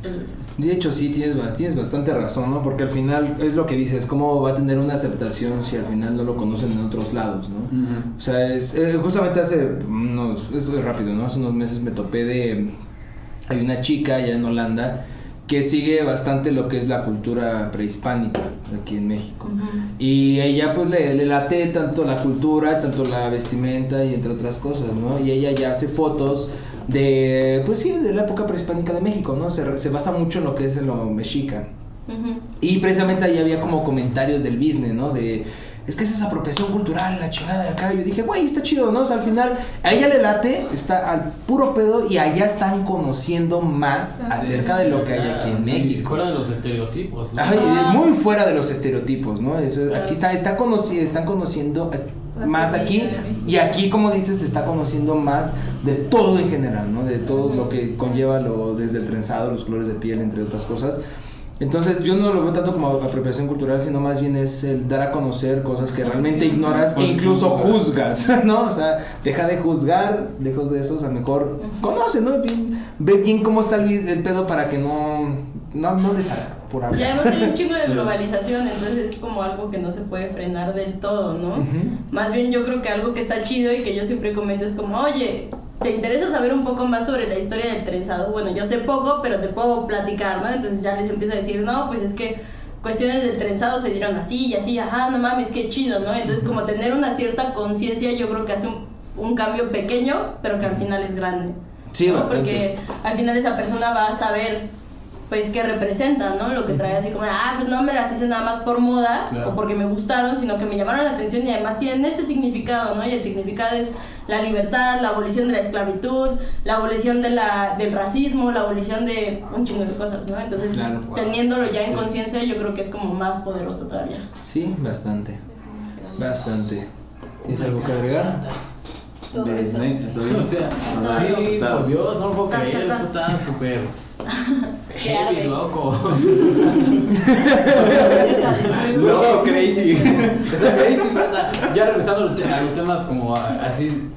Entonces, De hecho sí, tienes bastante razón, ¿no? Porque al final es lo que dices, ¿cómo va a tener una aceptación si al final no lo conocen en otros lados, ¿no? O sea, justamente es rápido, ¿no? Hace unos meses me topé hay una chica allá en Holanda que sigue bastante lo que es la cultura prehispánica aquí en México. Y ella pues le late tanto la cultura, tanto la vestimenta y entre otras cosas, ¿no? Y ella ya hace fotos de la época prehispánica de México, ¿no? Se basa mucho en lo que es en lo mexica. Y precisamente ahí había como comentarios del business, ¿no? Es que esa es apropiación cultural, la chingada de acá. Y yo dije, güey, está chido, ¿no? O sea, al final, a ella le late, está al puro pedo y allá están conociendo más acerca de lo que hay aquí en México. Fuera de los estereotipos, ¿no? Ay, muy fuera de los estereotipos, ¿no? Aquí están conociendo más de aquí. Y aquí, como dices, se está conociendo más de todo en general, ¿no? De todo lo que conlleva desde el trenzado, los colores de piel, entre otras cosas. Entonces yo no lo veo tanto como apropiación cultural, sino más bien es el dar a conocer cosas que realmente ignoras e incluso juzgas, ¿no? O sea, deja de juzgar, lejos de eso, o sea, mejor conoce, ¿no? Ve bien cómo está el pedo para que no les haga por hablar. Ya hemos tenido un chingo de globalización, entonces es como algo que no se puede frenar del todo, ¿no? Más bien yo creo que algo que está chido y que yo siempre comento es como, oye, ¿te interesa saber un poco más sobre la historia del trenzado? Bueno, yo sé poco, pero te puedo platicar, ¿no? Entonces ya les empiezo a decir, no, pues es que cuestiones del trenzado se dieron así y así, ajá, no mames, qué chido, ¿no? Entonces como tener una cierta conciencia yo creo que hace un cambio pequeño, pero que al final es grande. Sí, ¿no? bastante. Porque al final esa persona va a saber pues qué representa, ¿no? Lo que trae así como, pues no me las hice nada más por moda, claro, o porque me gustaron, sino que me llamaron la atención y además tienen este significado, ¿no? Y el significado es la libertad, la abolición de la esclavitud, la abolición del racismo, la abolición de un chingo de cosas, ¿no? Entonces, claro, teniéndolo ya en conciencia, yo creo que es como más poderoso todavía. Sí, bastante. ¿Tienes algo que agregar? De Disney, o sea, sí, por Dios, no lo puedo creer, esto está súper heavy, loco. Loco, crazy. Está crazy, ya regresando a los temas como así.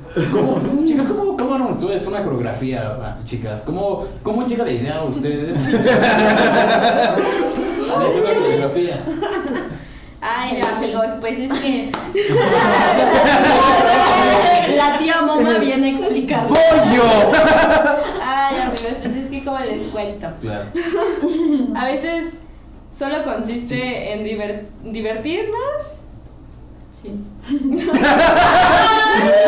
Chicas, ¿cómo no estuvo? Es una coreografía, chicas. ¿Cómo llega la idea a ustedes? Es una coreografía. Ay, no, amigos, pues es que la tía Moma viene a explicar. ¡Pollo! Ay, amigos, pues es que como les cuento. Claro. A veces solo consiste en divertirnos. Sí.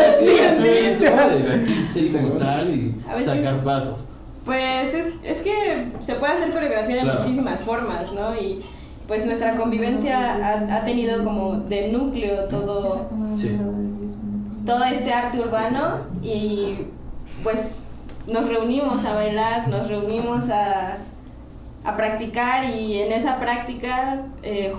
Es como divertirse y como tal y sacar pasos. Pues es que se puede hacer coreografía de muchísimas formas, ¿no? Y pues nuestra convivencia ha tenido como de núcleo todo este arte urbano y pues nos reunimos a bailar, nos reunimos a practicar y en esa práctica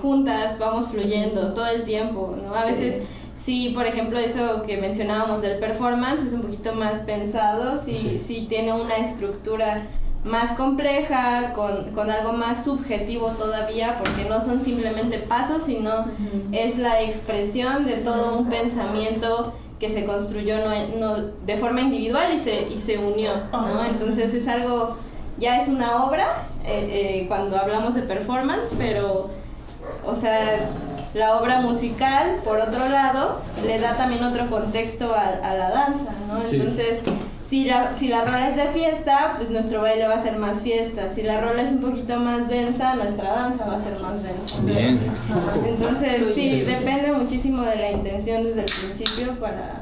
juntas vamos fluyendo todo el tiempo, ¿no? A veces sí, por ejemplo, eso que mencionábamos del performance es un poquito más pensado, sí tiene una estructura más compleja, con algo más subjetivo todavía, porque no son simplemente pasos, sino es la expresión de todo un pensamiento que se construyó no de forma individual y se unió, ¿no? Entonces es algo, ya es una obra cuando hablamos de performance, pero, o sea, la obra musical, por otro lado, le da también otro contexto a la danza, ¿no? Entonces, si la rola es de fiesta, pues nuestro baile va a ser más fiesta. Si la rola es un poquito más densa, nuestra danza va a ser más densa. Bien. Entonces, sí, depende muchísimo de la intención desde el principio para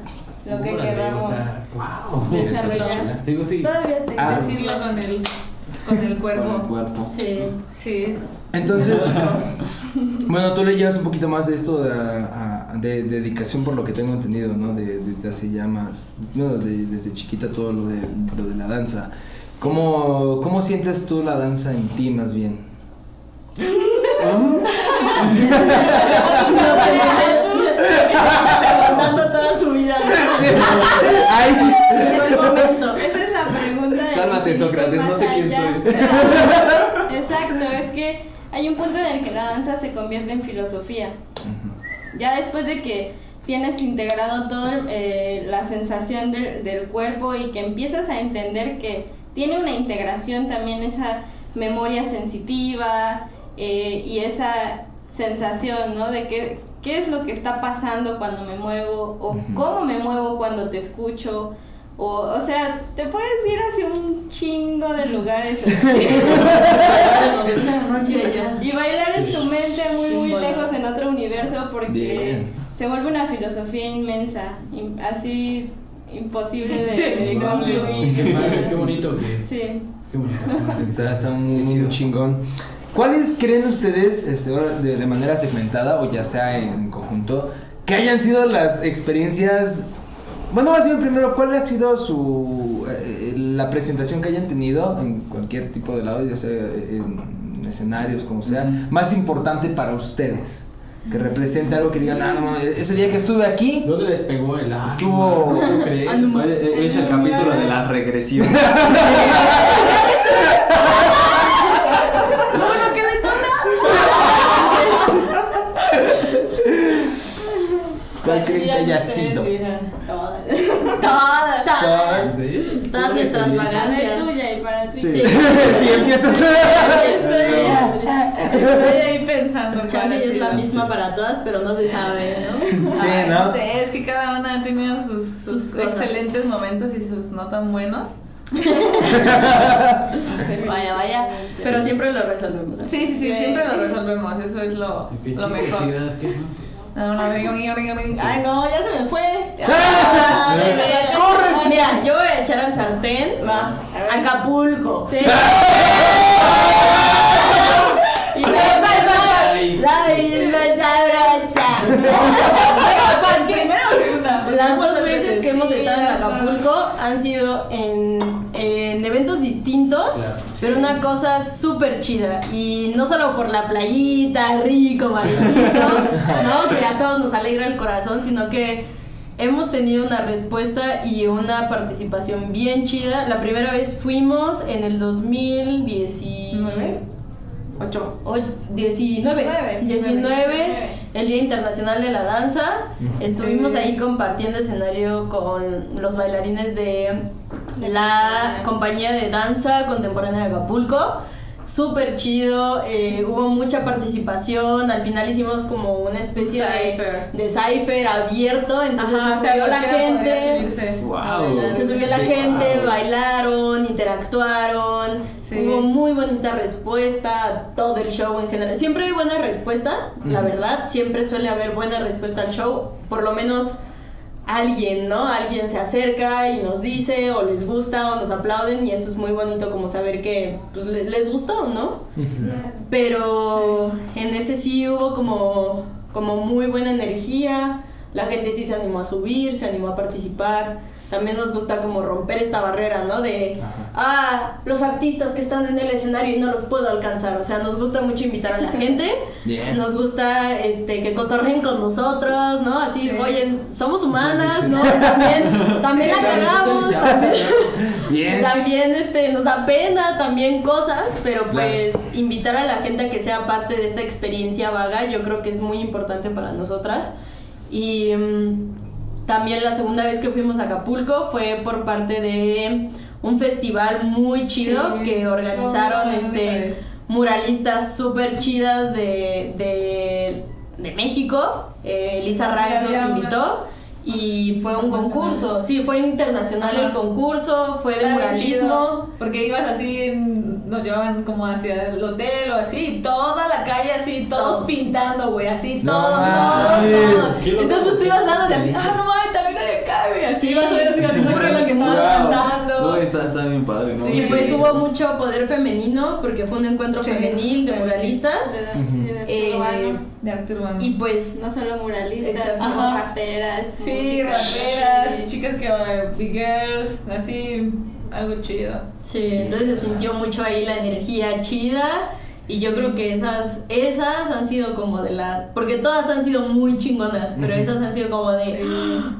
lo que queramos desarrollar. Todavía tengo que decirlo con el cuerpo. Sí. Entonces, bueno, tú le llevas un poquito más de esto de dedicación, por lo que tengo entendido, ¿no? Desde hace ya más, bueno, desde chiquita todo lo de la danza. ¿Cómo sientes tú la danza en ti más bien? Dando toda su vida. Ay. Esa es la pregunta. Cálmate, Sócrates, no sé quién soy. Exacto, es que hay un punto en el que la danza se convierte en filosofía. Ya después de que tienes integrado toda la sensación del cuerpo y que empiezas a entender que tiene una integración también esa memoria sensitiva y esa sensación, ¿no? De qué es lo que está pasando cuando me muevo o cómo me muevo cuando te escucho. O sea, te puedes ir hacia un chingo de lugares y bailar en tu mente muy lejos en otro universo porque se vuelve una filosofía inmensa, así imposible de concluir. Qué bonito. Sí. Qué bonito. Está muy chingón. ¿Cuáles creen ustedes, de manera segmentada o ya sea en conjunto, que hayan sido las experiencias? Bueno, más bien primero, ¿cuál ha sido la presentación que hayan tenido en cualquier tipo de lado, ya sea en escenarios, como sea, más importante para ustedes? Que represente algo que digan, no, ese día que estuve aquí. ¿Dónde les pegó el estuvo. Es el capítulo de la regresión. No, lo que les Angélica ya sí. Todas. Sí. Todas nuestras Para vagancias. tuya y para ti. Sí. Sí, empieza. Estoy ahí pensando. Chance cuál ha es la sido. misma para todas, pero no se sabe, ¿no? Sí, Ay, ¿no? No sé, es que cada una ha tenido sus Sus cosas. excelentes momentos y sus no tan buenos. Vaya. Pero siempre lo resolvemos. Sí, siempre lo resolvemos. Eso es lo mejor. Chidas, ¿qué? Ay, no, ya se me fue. ¡Corre! Mira, yo voy a echar al sartén Va. Acapulco. Sí. Y la misma sabrosa. Primera o segunda. Las dos veces que hemos estado en Acapulco han sido en eventos distintos, Claro. pero una cosa súper chida. Y no solo por la playita, rico, marecito, ¿no? Que a todos nos alegra el corazón, sino que hemos tenido una respuesta y una participación bien chida. La primera vez fuimos en el 2019. 19, el Día Internacional de la Danza. Estuvimos ahí compartiendo escenario con los bailarines de la compañía de danza contemporánea de Acapulco. Súper chido, hubo mucha participación. Al final hicimos como una especie de cypher abierto. Entonces se subió la gente. Wow. Se subió la gente, bailaron, interactuaron. Sí. Hubo muy bonita respuesta a todo el show en general. Siempre hay buena respuesta, la verdad. Siempre suele haber buena respuesta al show. Por lo menos alguien, ¿no? Alguien se acerca y nos dice o les gusta o nos aplauden, y eso es muy bonito, como saber que pues les gustó, ¿no? Pero en ese sí hubo como muy buena energía. La gente sí se animó a subir, se animó a participar. También nos gusta como romper esta barrera, ¿no? De, los artistas que están en el escenario y no los puedo alcanzar. O sea, nos gusta mucho invitar a la gente. Bien. Nos gusta que cotorren con nosotros, ¿no? Así, oye, somos humanas, ¿no? También la cagamos. Bien. También nos da pena, también cosas, pero pues invitar a la gente a que sea parte de esta experiencia vaga, yo creo que es muy importante para nosotras. Y también la segunda vez que fuimos a Acapulco fue por parte de un festival muy chido que organizaron muralistas súper chidas de México. Lisa Ray nos invitó y fue un concurso. Sí, fue internacional el concurso, fue de muralismo. Porque ibas así, nos llevaban como hacia el hotel o así, y toda la calle así, todos pintando, güey, así, todos. Entonces pues tú ibas dando de así, no mames, también hay acá, güey, así ibas a ver así, lo que estaban pasando. No, está bien padre, ¿no? Y pues hubo mucho poder femenino, porque fue un encuentro femenil de muralistas. De arte urbano. Y pues no solo muralistas, exacto, sino raperas. Sí, raperas, chicas que big girls, así, algo chido. Sí, entonces se sintió mucho ahí la energía chida. Y yo creo que esas han sido como de la... Porque todas han sido muy chingonas, pero esas han sido como de... Sí.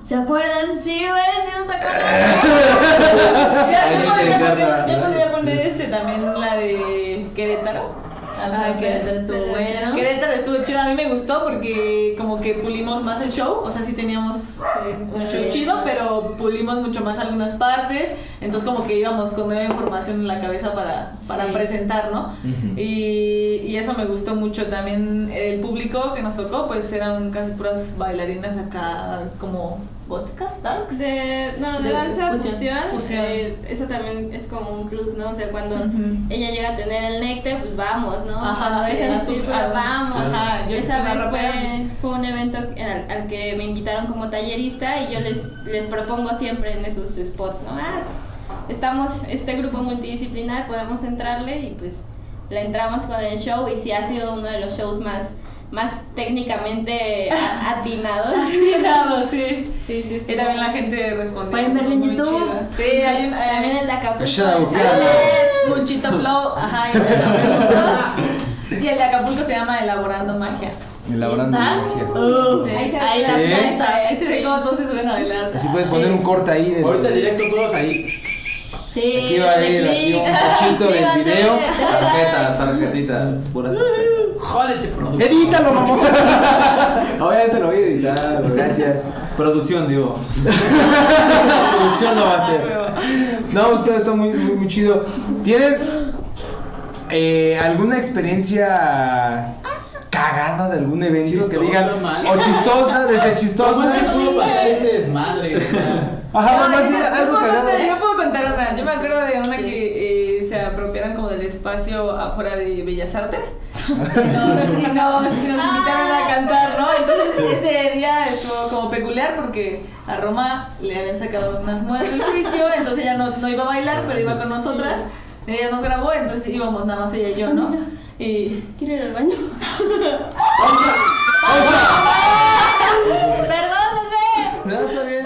¿Se acuerdan? Sí, güey, sí nos acuerdan. Ya podría poner también la de Querétaro. Querétaro estuvo bueno. Querétaro estuvo chido, a mí me gustó porque como que pulimos más el show, o sea, sí teníamos un show chido, pero pulimos mucho más algunas partes, entonces como que íbamos con nueva información en la cabeza para presentar, ¿no? Y eso me gustó mucho. También el público que nos tocó, pues eran casi puras bailarinas acá como góticas, darks. De danza fusión. Eso también es como un plus, ¿no? O sea, cuando ella llega a tener el necte, pues vamos, ¿no? Ajá, cuando es en el sí, círculo, vamos. Ajá, yo esa soy vez rapera, fue un evento al que me invitaron como tallerista y yo les propongo siempre en esos spots, ¿no? Estamos, este grupo multidisciplinar, podemos entrarle, y pues le entramos con el show, y sí ha sido uno de los shows más técnicamente atinados. Atinados, sí. Sí. Y también la gente respondió. Pueden verlo en muy YouTube. chido. Sí, hay también en la Acapulco. Muchito Flow, ajá, y el de Acapulco se llama Elaborando Magia. Elaborando magia. Sí. Ahí la fiesta. Ahí se ve cómo todos se suben a bailar. Así puedes poner un corte ahí. Ahorita directo todos ahí. Sí, Aquí va a ir aquí un pochito del video. Tarjetitas, puras tarjetas. Jódete, productor. Edítalo, mamón. Obviamente lo voy a editar. Gracias. Producción, digo. La producción lo va a hacer. No, usted está muy chido. ¿Tienen alguna experiencia cagada de algún evento Chistosa, que digan mal. o chistosa, desde ¿Cómo chistosa? se pudo pasar este desmadre? O sea, Ajá, No, más yo bien algo cagado. yo puedo contar una. Yo me acuerdo de una que se apropiaron como del espacio afuera de Bellas Artes y nos invitaron a cantar, ¿no? Entonces ese día estuvo como peculiar porque a Roma le habían sacado unas muelas del juicio, entonces ella no iba a bailar, pero iba con nosotras. Ella nos grabó, entonces íbamos nada más ella y yo, ¿no? Y Quiero ir al baño. ¡perdónenme! No, está bien.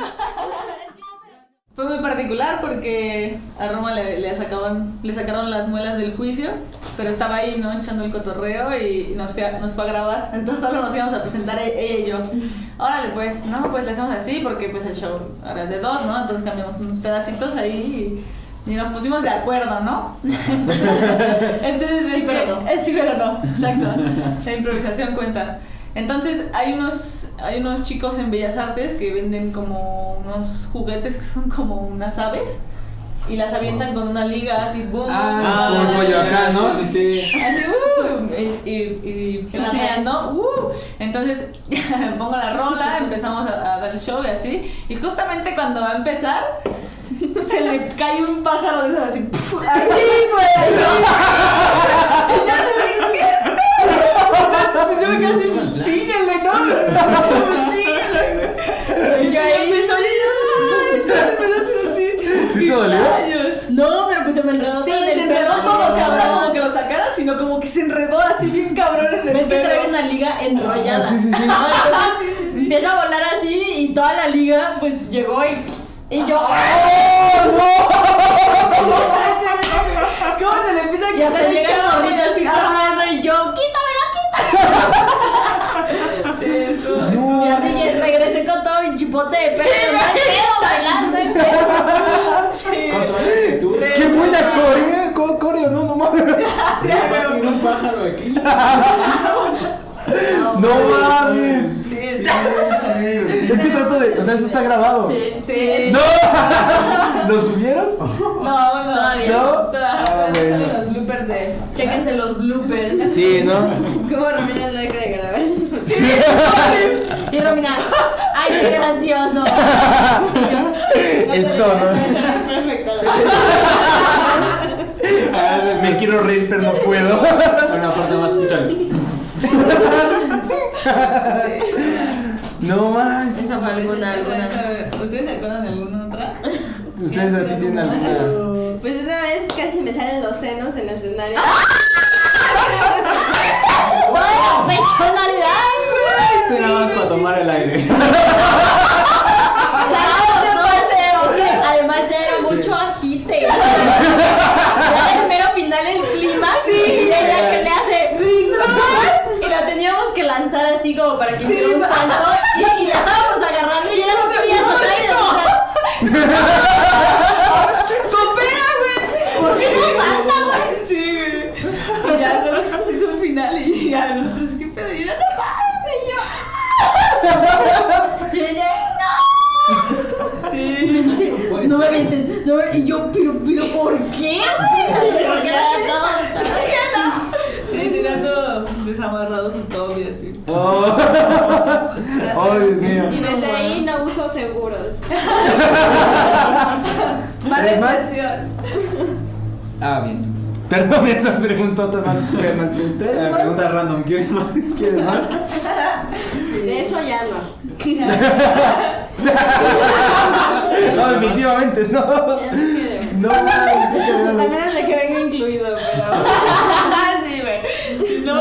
Fue muy particular porque a Roma le sacaron las muelas del juicio, pero estaba ahí, ¿no? Echando el cotorreo y nos fue a grabar. Entonces solo nos íbamos a presentar ella y yo. Órale, pues, no, pues le hacemos así porque pues el show ahora es de 2, ¿no? Entonces cambiamos unos pedacitos ahí y nos pusimos de acuerdo, ¿no? Entonces, Sí, pero no. Sí, pero no, exacto. La improvisación cuenta. Entonces hay unos chicos en Bellas Artes que venden como unos juguetes que son como unas aves y las avientan con una liga así, boom, como Coyoacán, ¿no? Sí, sí. así, y planean, ¿no? Entonces pongo la rola, empezamos a dar el show y así, y justamente cuando va a empezar se le cae un pájaro de esos así, ¡puf! ¡Ahí, güey! Y ya se le queda. Pues yo me quedé así, pues síguele, ¿no? Pues síguele. Y yo ahí empezó a hacer así. ¿Sí te dolió? No, pero pues se me enredó Sí, todo se el enredó pelo. todo, o sea, ahora como que lo sacara, sino como que se enredó así bien cabrón en el Ves que pelo. trae una liga enrollada. Sí. No, entonces empieza a volar así y toda la liga pues llegó y yo ¿Cómo se le empieza a y hasta quitar el llega el chavo? morrito así corriendo y yo Sí, estuvo. y así y regresé con todo mi chipote de pelo, no hay pedo, bailando en pedo. Sí. con toda la actitud. ¡Qué buena coreo! No mames. Sí, Aparte tiene un pájaro aquí. No mames. Sí, Es que trato de, o sea, eso está grabado. Sí. ¡No! ¿Lo subieron? No, Todavía no. Todavía no bueno. salen los bloopers de. Chéquense los bloopers. Sí, ¿no? ¿Cómo Romina no deja de grabar? Sí. Y Romina, ay, qué gracioso. Esto, ¿no? Perfecto. Me quiero reír, pero no puedo. Una parte más, escúchale. No más. Esa fue alguna. ¿Ustedes se acuerdan de alguna otra? ¿Ustedes así tienen alguna? Pues una vez casi me salen los senos en el escenario. ¡Bueno, personalidad! Sí, nada más para tomar el aire. Además ya era mucho agite. Ya el mero final el clima. Sí. Y ella que le hace y la teníamos que lanzar así como para que hiciera un salto y la estábamos agarrando y ella no quería saltar. ¡Coopera, güey! ¿Por qué no salta, güey? Sí, güey. Ya solo se hizo un final y ya nosotros, ¿qué pedo? Y ya no mames. Y ella, Sí. me dice, no me avienten, no me... Y yo, pero, ¿por qué, güey? ¿Por qué no quieres saltar? Sí, tenía todo desamarrado su top y así. Oh, Dios mío. Y desde ahí no uso seguros. Mala ¿Tres más? intención. Bien. Perdón, esa preguntota me Pregunta random, ¿quieres más? ¿Quieres más? De eso ya no. No, definitivamente no. Ya no quiero. No, A menos de que venga incluido, pero. Sí, güey. No.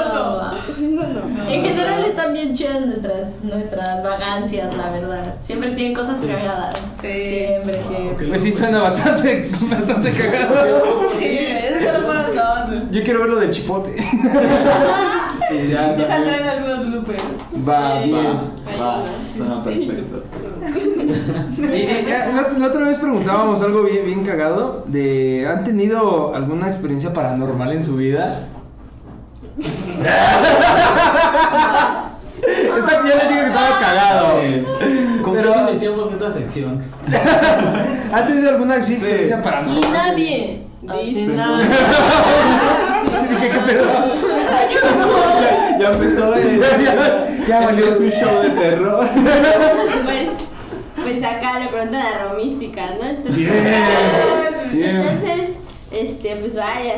Si no, no. En general están bien chidas nuestras vagancias, la verdad. Siempre tienen cosas cagadas. Sí. Siempre. Pues sí suena bastante cagado. Sí, eso solo fueron dos, güey. Yo quiero ver lo del chipote. Sí, ya. Ya saldrán algunos bloopers. Va bien. Va, suena perfecto. La otra vez preguntábamos algo bien cagado de ¿han tenido alguna experiencia paranormal en su vida? Esta ya les dije que estaba cagado. ¿Con Pero- qué iniciamos esta sección? ¿Han tenido alguna así experiencia paranormal? Y nadie hace nada. ¿Qué pedo? Ya empezó Ya valió. Es un show de terror. Pues acá le preguntan a Romística, ¿no? Entonces, Bien. entonces pues varias.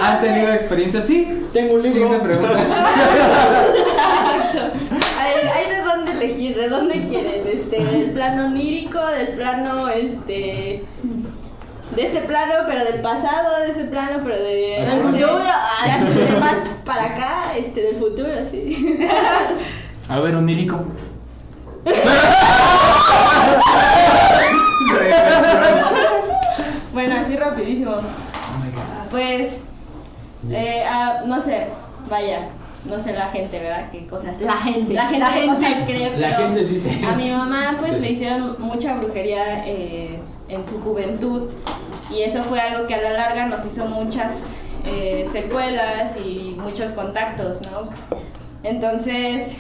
¿Han tenido experiencias? Sí. Tengo un libro. Siguiente pregunta. Hay de dónde elegir, de dónde quieren, del plano onírico, del plano, de este plano, pero del pasado, de ese plano, pero del futuro, ya se más para acá, del futuro, así. A ver, onírico. Bueno, así rapidísimo. Pues, no sé, vaya, no sé la gente, ¿verdad? ¿Qué cosas? La gente qué cosas cree, La pero gente dice. a mi mamá pues Sí. le hicieron mucha brujería en su juventud y eso fue algo que a la larga nos hizo muchas secuelas y muchos contactos, ¿no? Entonces,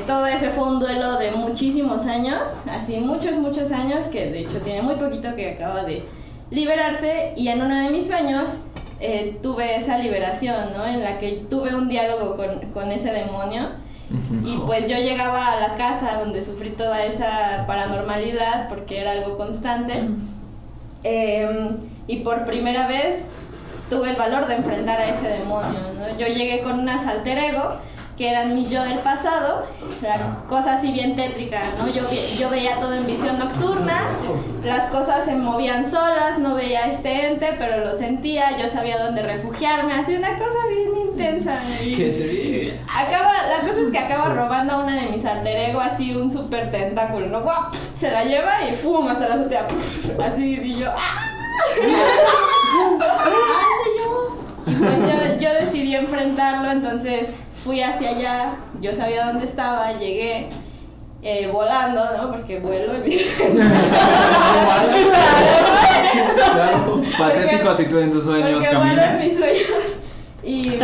todo ese fue un duelo de muchísimos años, así muchos años, que de hecho tiene muy poquito que acaba de liberarse, y en uno de mis sueños tuve esa liberación, ¿no? En la que tuve un diálogo con ese demonio, y pues yo llegaba a la casa donde sufrí toda esa paranormalidad, porque era algo constante, y por primera vez tuve el valor de enfrentar a ese demonio, ¿no? Yo llegué con unas alter ego, que eran mi yo del pasado, cosas así bien tétricas, ¿no? Yo veía todo en visión nocturna, las cosas se movían solas, no veía este ente, pero lo sentía, yo sabía dónde refugiarme, así una cosa bien intensa. Qué triste. La cosa es que acaba robando a una de mis alter ego, así un super tentáculo, ¿no? ¡Guau! Se la lleva y ¡fum! Hasta la azotea, así, y yo ¡ah! Y pues yo decidí enfrentarlo, entonces fui hacia allá, yo sabía dónde estaba, llegué volando, ¿no? Porque vuelo y Claro. Patético así tú en tus sueños porque vuelo en caminas. mis sueños. Y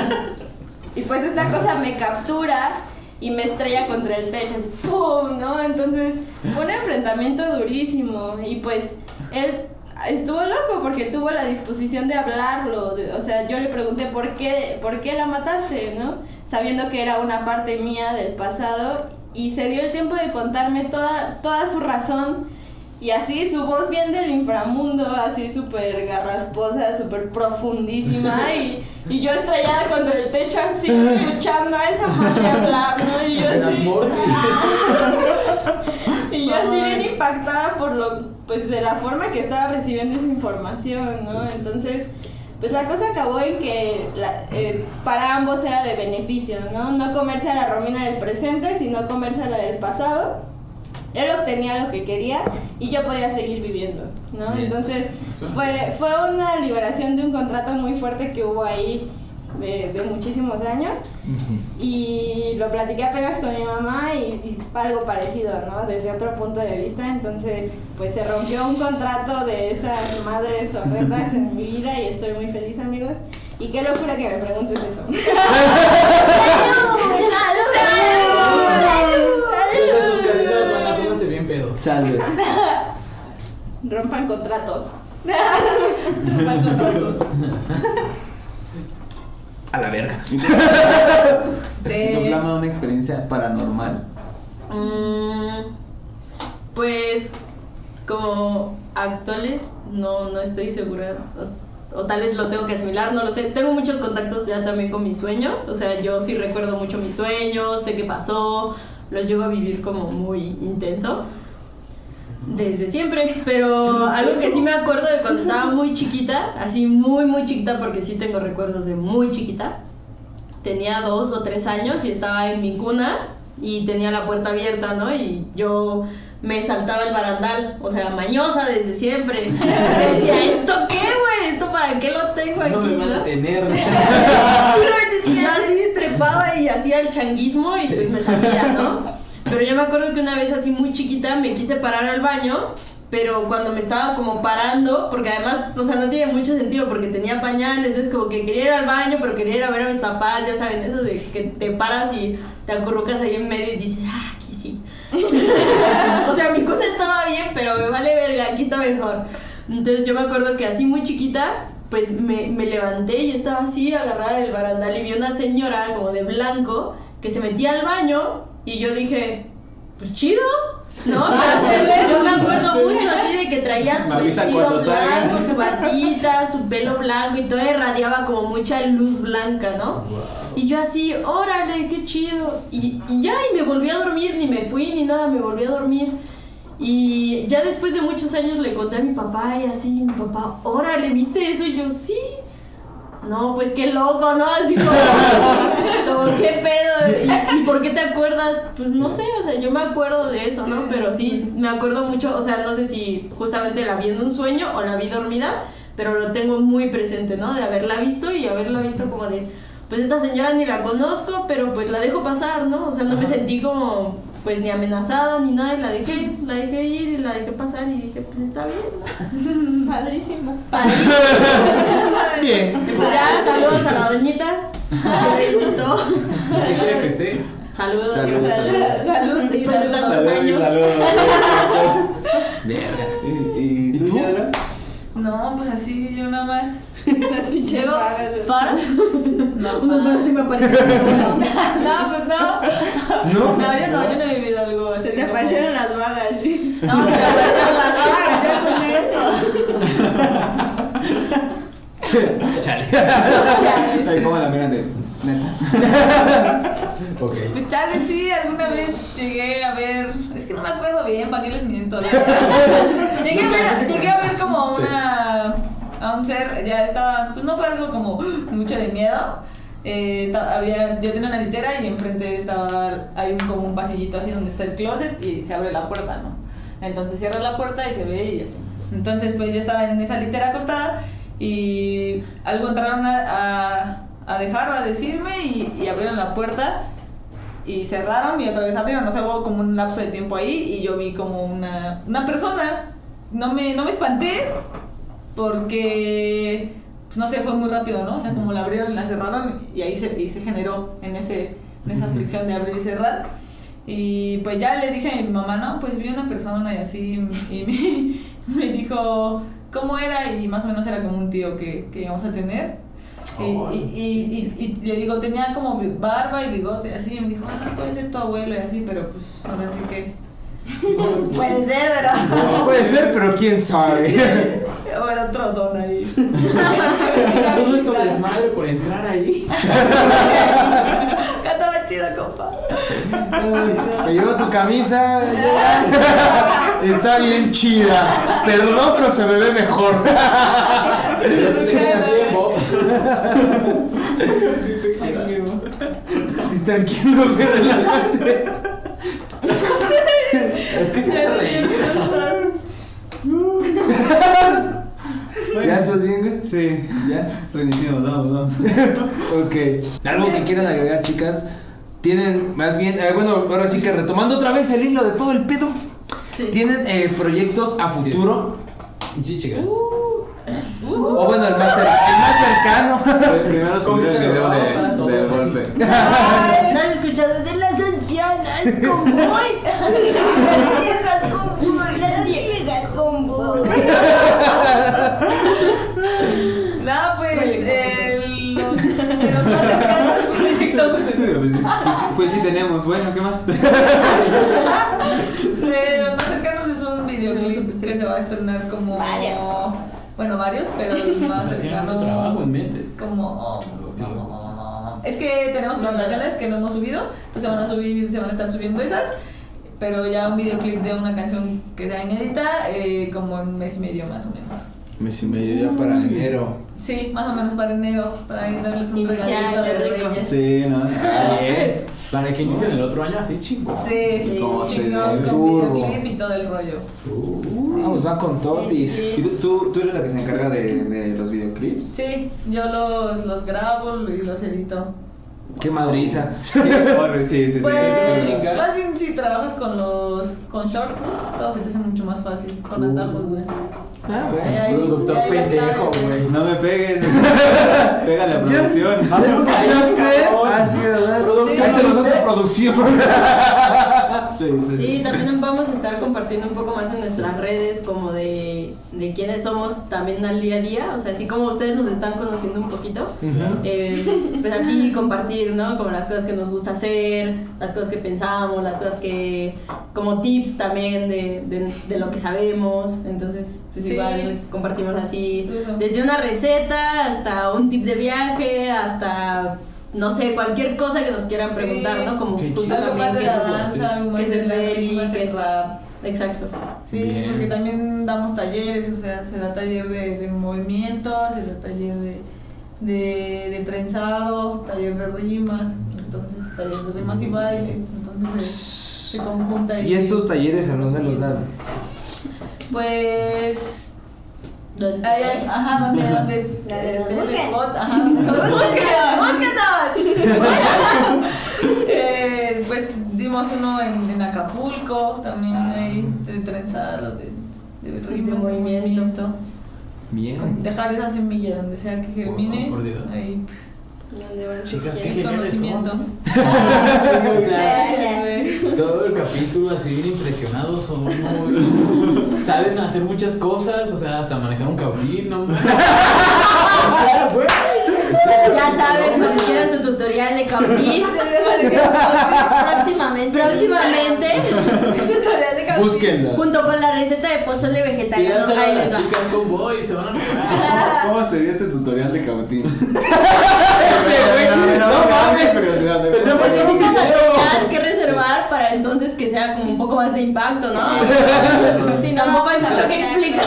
pues esta cosa me captura y me estrella contra el techo, así, ¡pum! ¿No? Entonces fue un enfrentamiento durísimo y pues él estuvo loco porque tuvo la disposición de hablarlo, o sea, yo le pregunté ¿por qué la mataste? ¿No? Sabiendo que era una parte mía del pasado, y se dio el tiempo de contarme toda su razón, y así su voz bien del inframundo, así súper garrasposa, súper profundísima, y yo estrellada contra el techo así, escuchando a esa madre hablar, ¿no? Y yo así, y yo así bien impactada por pues de la forma que estaba recibiendo esa información, ¿no? Entonces, pues la cosa acabó en que para ambos era de beneficio, ¿no? No comerse a la Romina del presente, sino comerse a la del pasado. Él obtenía lo que quería y yo podía seguir viviendo, ¿no? Bien. Entonces, fue una liberación de un contrato muy fuerte que hubo ahí de muchísimos años. Y lo platiqué apenas con mi mamá y algo parecido, ¿no? Desde otro punto de vista. Entonces, pues se rompió un contrato de esas madres horrendas en mi vida y estoy muy feliz, amigos. Y qué locura que me preguntes eso. Desde sus casitas van a pónganse bien pedos. Salve. Rompan contratos. Rompan contratos. A la verga. ¿Tu plama una experiencia paranormal? Pues como actuales no estoy segura, o tal vez lo tengo que asimilar, no lo sé. Tengo muchos contactos ya también con mis sueños, o sea, yo sí recuerdo mucho mis sueños, sé qué pasó, los llego a vivir como muy intenso desde siempre, pero algo que sí me acuerdo de cuando estaba muy chiquita, así muy chiquita, porque sí tengo recuerdos de muy chiquita. Tenía 2 o 3 años y estaba en mi cuna y tenía la puerta abierta, ¿no? Y yo me saltaba el barandal, o sea, mañosa desde siempre. Me decía, ¿esto qué, güey? ¿Esto para qué lo tengo aquí? No me van a ¿no? tener. Y yo así trepaba y hacía el changuismo y pues me salía, ¿no? Pero yo me acuerdo que una vez así muy chiquita me quise parar al baño pero cuando me estaba como parando, porque además, o sea, no tiene mucho sentido porque tenía pañal, entonces como que quería ir al baño, pero quería ir a ver a mis papás, ya saben, eso de que te paras y te acurrucas ahí en medio y dices, aquí sí. O sea, mi cuna estaba bien, pero me vale verga, aquí está mejor. Entonces yo me acuerdo que así muy chiquita, pues me levanté y estaba así agarrada del barandal y vi una señora como de blanco que se metía al baño y yo dije, pues chido, ¿no? Yo me acuerdo mucho así de que traía su vestido blanco, su batita, su pelo blanco y todo irradiaba como mucha luz blanca, ¿no? Y yo así, órale, qué chido. Y ya, y me volví a dormir, ni me fui ni nada, me volví a dormir. Y ya después de muchos años le conté a mi papá y así, mi papá, órale, ¿viste eso? Y yo, sí. No, pues qué loco, ¿no? Así como qué pedo. ¿Y por qué te acuerdas? Pues no sé, o sea, yo me acuerdo de eso, ¿no? Pero sí, me acuerdo mucho, o sea, no sé si justamente la vi en un sueño o la vi dormida, pero lo tengo muy presente, ¿no? De haberla visto y haberla visto como de, pues esta señora ni la conozco, pero pues la dejo pasar, ¿no? O sea, no me sentí como, pues ni amenazada ni nada, y la dejé ir y la dejé pasar y dije, pues está bien, ¿no? Padrísimo. Bien. Pues ya, saludos a la doñita. Que visitó. ¿Qué quiere que esté? Saludos. Salud. Después de tantos años. ¿Y tú? No, pues así yo nada más. Las pinches Llego, vagas. para. No, Unos vagas sí me aparecieron. no, pues no. No, yo no he vivido algo así. Se te aparecieron las vagas, sí. No, se me aparecieron las vagas, ya con eso. Chale. Ahí pongo la mirada de neta. Ok. Pues chale, sí, alguna vez llegué a ver, es que no me acuerdo bien, ¿para qué les miento? Llegué a ver como a un ser, ya estaba, pues no fue algo como mucho de miedo. Yo tenía una litera y enfrente hay como un pasillito así donde está el closet y se abre la puerta, ¿no? Entonces cierra la puerta y se ve y así. Entonces pues yo estaba en esa litera acostada y algo entraron a dejar o a decirme y abrieron la puerta y cerraron y otra vez abrieron, o sea, hubo como un lapso de tiempo ahí y yo vi como una persona, no me espanté porque, pues no sé, fue muy rápido, ¿no? O sea, como la abrieron y la cerraron y ahí se generó en esa fricción de abrir y cerrar. Y pues ya le dije a mi mamá, no, pues vi una persona y así, y me dijo cómo era y más o menos era como un tío que íbamos a tener. Y le digo, tenía como barba y bigote así, y me dijo, puede ser tu abuelo y así, pero pues ahora sí que puede ser, ¿verdad? No puede ser, pero quién sabe. Sí. O era otro don ahí. Todo esto desmadre por entrar ahí. Cantaba chido, compa. Te llevo tu camisa. Está bien chida. Perdón, pero se me ve mejor. Ya no te queda tiempo. Sí, tranquilo, relájate. Es que se reír. ¿Ya estás bien, güey? Sí, ¿Ya? reiniciamos, vamos. Ok. ¿Algo que quieran agregar, chicas? Tienen, más bien, bueno, ahora sí que retomando otra vez el hilo de todo el pedo. Sí. ¿Tienen proyectos a futuro? Sí, chicas. O bueno, el más cercano. Primero subir el video del golpe. ¿No has escuchado de las ancianas con boy? Las viejas con boy. Las viejas con boy. No, pues los más cercanos proyectos. Pues sí tenemos, bueno, ¿qué más? Los más cercanos es un videoclip que se va a estrenar como varios, pero el más O sea, tienen cercano mucho trabajo en mente. como es que tenemos presentaciones que no hemos subido, entonces se van a estar subiendo esas, pero ya un videoclip de una canción que sea inédita como en un mes y medio más o menos. Mes y medio ya para enero. Sí, más o menos para enero, para darles un Iniciar regalito de año rico. Reyes. Sí, no. Bien. Para que inicien el otro año así, chingón. Sí, como se chingón, debe. con Turbo. videoclip y todo el rollo. Vamos, va con totis. Sí, ¿Y tú eres la que se encarga de los videoclips? Sí, yo los grabo y los edito. Qué madriza. Sí, Pues, más bien si trabajas con shortcuts, todo se te hace mucho más fácil, con atajos, güey. Ah, Productor pendejo, güey. No me pegues. Pégale a producción. ¿Escuchaste? Ah, sí, ¿verdad? Producción. Ahí se los hace producción. Sí, también vamos a estar compartiendo un poco más en nuestras redes como de quiénes somos también al día a día, o sea, así como ustedes nos están conociendo un poquito, pues así compartir, ¿no? Como las cosas que nos gusta hacer, las cosas que pensamos, las cosas que, como tips también de lo que sabemos, entonces pues Sí. igual compartimos así, Sí. desde una receta hasta un tip de viaje, hasta... no sé, cualquier cosa que nos quieran preguntar, ¿no? Como Qué justo Algo también más de que la es- danza, algo más que es de el la belly, rima, que el es... rap. Exacto. Sí, Bien. porque también damos talleres, o sea, se da taller de movimiento, se da taller de trenzado, taller de rimas, entonces taller de rimas y baile, entonces se conjunta. ¿Y estos talleres a no se los dan? Pues... ¿Dónde se Ahí, puede? ajá, donde es el spot, ajá, donde nos pues dimos uno en Acapulco, también ahí, de trenzado, de rimas, de movimiento. Bien. Dejar esa semilla donde sea que germine. Oh, por Dios. Ahí, Chicas, qué el geniales conocimiento. son. O sea, Gracias. todo el capítulo así bien impresionados son muy... saben hacer muchas cosas, o sea, hasta manejar un cautín, ¿no? Ya saben, cuando quieran su tutorial de cautín, próximamente, Tutorial de cautín. Búsquenla. junto con la receta de pozole vegetariano, Pídanselo a ahí las les va. chicas con boy, se van a enojar. ¿Cómo sería este tutorial de cautín? No mames. Curiosidad. Necesita material que reservar para entonces que sea como un poco más de impacto, ¿no? Sí, Tampoco hay mucho que explicar.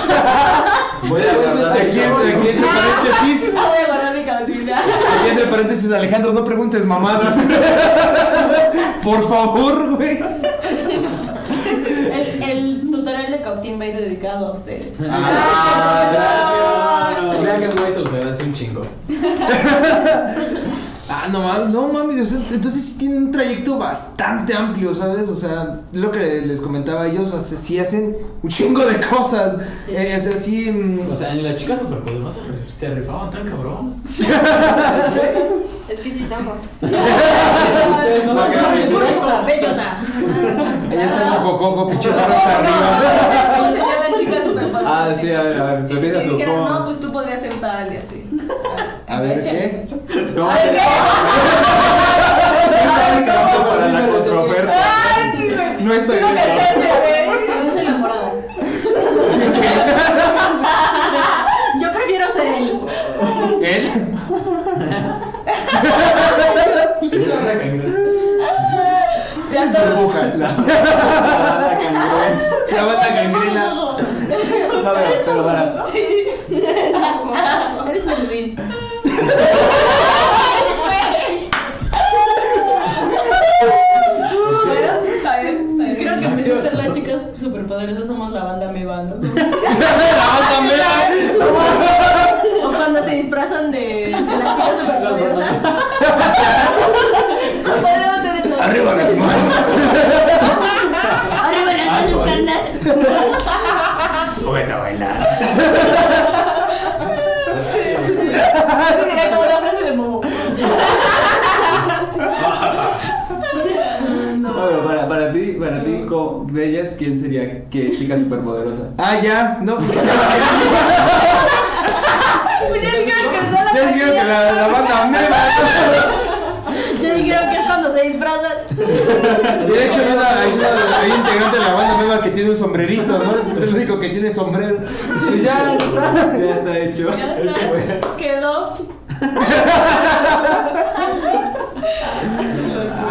Voy a guardar Aquí entre paréntesis. Ah, voy a guardar mi cautín. Aquí entre paréntesis, Alejandro, no preguntes mamadas. Por favor, güey. El tutorial de cautín va a ir dedicado a ustedes. Gracias. Vean que el güey se los agradece un chingo. Ah, no mames, o sea, entonces sí tienen un trayecto bastante amplio, ¿sabes? O sea, lo que les comentaba, ellos sí hacen un chingo de cosas. Sí. Es así. O sea, en las chicas superpoderosas se rifaban tan cabrón. Es que sí somos. Burbuja, bellota. Ella está en ojo cojo, pinche barra hasta arriba. ¿Cómo se llama chica superpoderosa? Ah, sí, a ver, Sí, empieza sí, tú. dijeron, ¿Cómo? no, pues tú podrías ser tal y así. A ver, Échale. ¿qué? ¿Cómo A ver, se llama? Para la contraoferta. Ay, sí, güey. No estoy Tengo que dentro. echarle, güey. Yo soy la morada. Yo prefiero ser él. ¿Él? Ya Es está. burbuja. La banda gangrena. La banda gangrena. No, pero para. Eres Pedrín. Está bien. Creo que en vez de ser las chicas superpoderosas somos la banda Meba, ¿no? O cuando se disfrazan de las chicas superpoderosas. Podríamos tener todo. Arriba las manos. Arriba las manos, carnal. Súbete a bailar. Sería como la frase de Momo. No, pero para ti, de ellas, ¿quién sería qué chica superpoderosa? Ah, ya. No, Ya dijeron que son ya dijeron que la banda Meba. Yo dijeron que es cuando se disfrazan. De hecho, hay integrante de la banda Meba que tiene un sombrerito, ¿no? Es el único que tiene sombrero. Y ya está. Ya está hecho. Ya está. Quedó.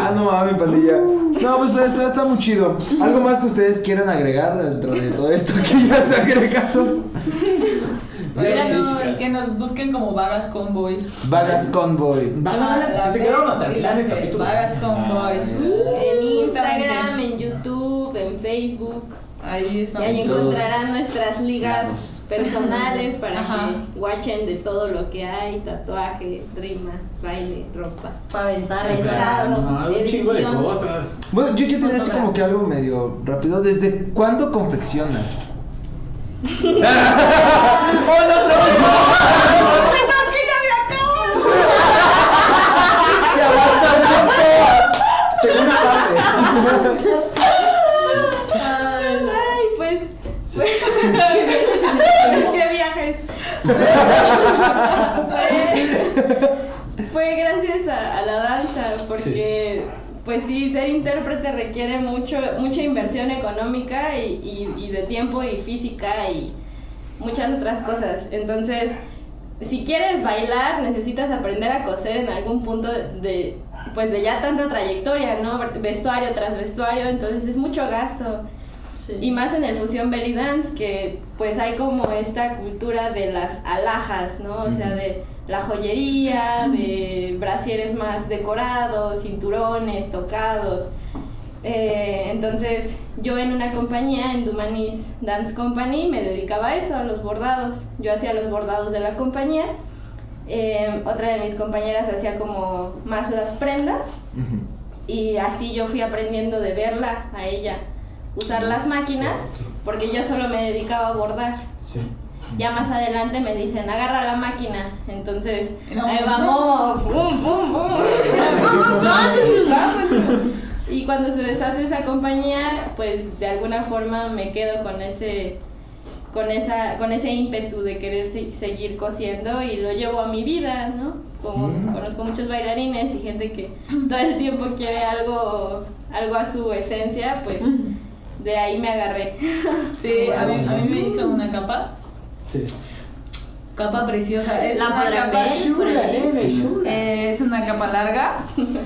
Ah, no mames, pandilla. No, pues está muy chido. ¿Algo más que ustedes quieran agregar dentro de todo esto que ya se ha agregado? Síganos, que nos busquen como Vagas Convoy. Vagas Convoy. Si se quedaron hasta el final del capítulo. Vagas Convoy. En Instagram, en YouTube, en en Facebook. Ahí Y estamos. ahí todos encontrarán nuestras ligas lados. personales para Ajá. que watchen de todo lo que hay: tatuaje, rimas, baile, ropa. Para aventar O sea, Pesado, no, un chingo de edición. cosas. Bueno, yo tenía así como que algo medio rápido. ¿Desde cuándo confeccionas? Segunda parte. Ay, pues. ¡Qué viajes! Fue gracias a la danza, porque pues sí, ser intérprete requiere mucha inversión económica y de tiempo y física y muchas otras cosas. Entonces, si quieres bailar, necesitas aprender a coser en algún punto de ya tanta trayectoria, ¿no? Vestuario tras vestuario, entonces es mucho gasto. Sí. Y más en el fusión belly dance, que pues hay como esta cultura de las alhajas, ¿no? O sea, de la joyería, de brasieres más decorados, cinturones, tocados. Entonces yo en una compañía, en Dumanis Dance Company, me dedicaba a eso, a los bordados. Yo hacía los bordados de la compañía. Otra de mis compañeras hacía como más las prendas. Y así yo fui aprendiendo de verla a ella usar las máquinas, porque yo solo me dedicaba a bordar. Sí. Ya más adelante me dicen, agarra la máquina. Entonces, No. ahí vamos, ¡bum, bum, bum! Vamos. Y cuando se deshace esa compañía, pues de alguna forma me quedo con ese ímpetu de querer seguir cosiendo y lo llevo a mi vida, ¿no? Como conozco muchos bailarines y gente que todo el tiempo quiere algo a su esencia, pues de ahí me agarré. Sí, a mí me hizo una capa. Sí. Capa preciosa. Es La una podrán capa ver por ahí. Es una capa larga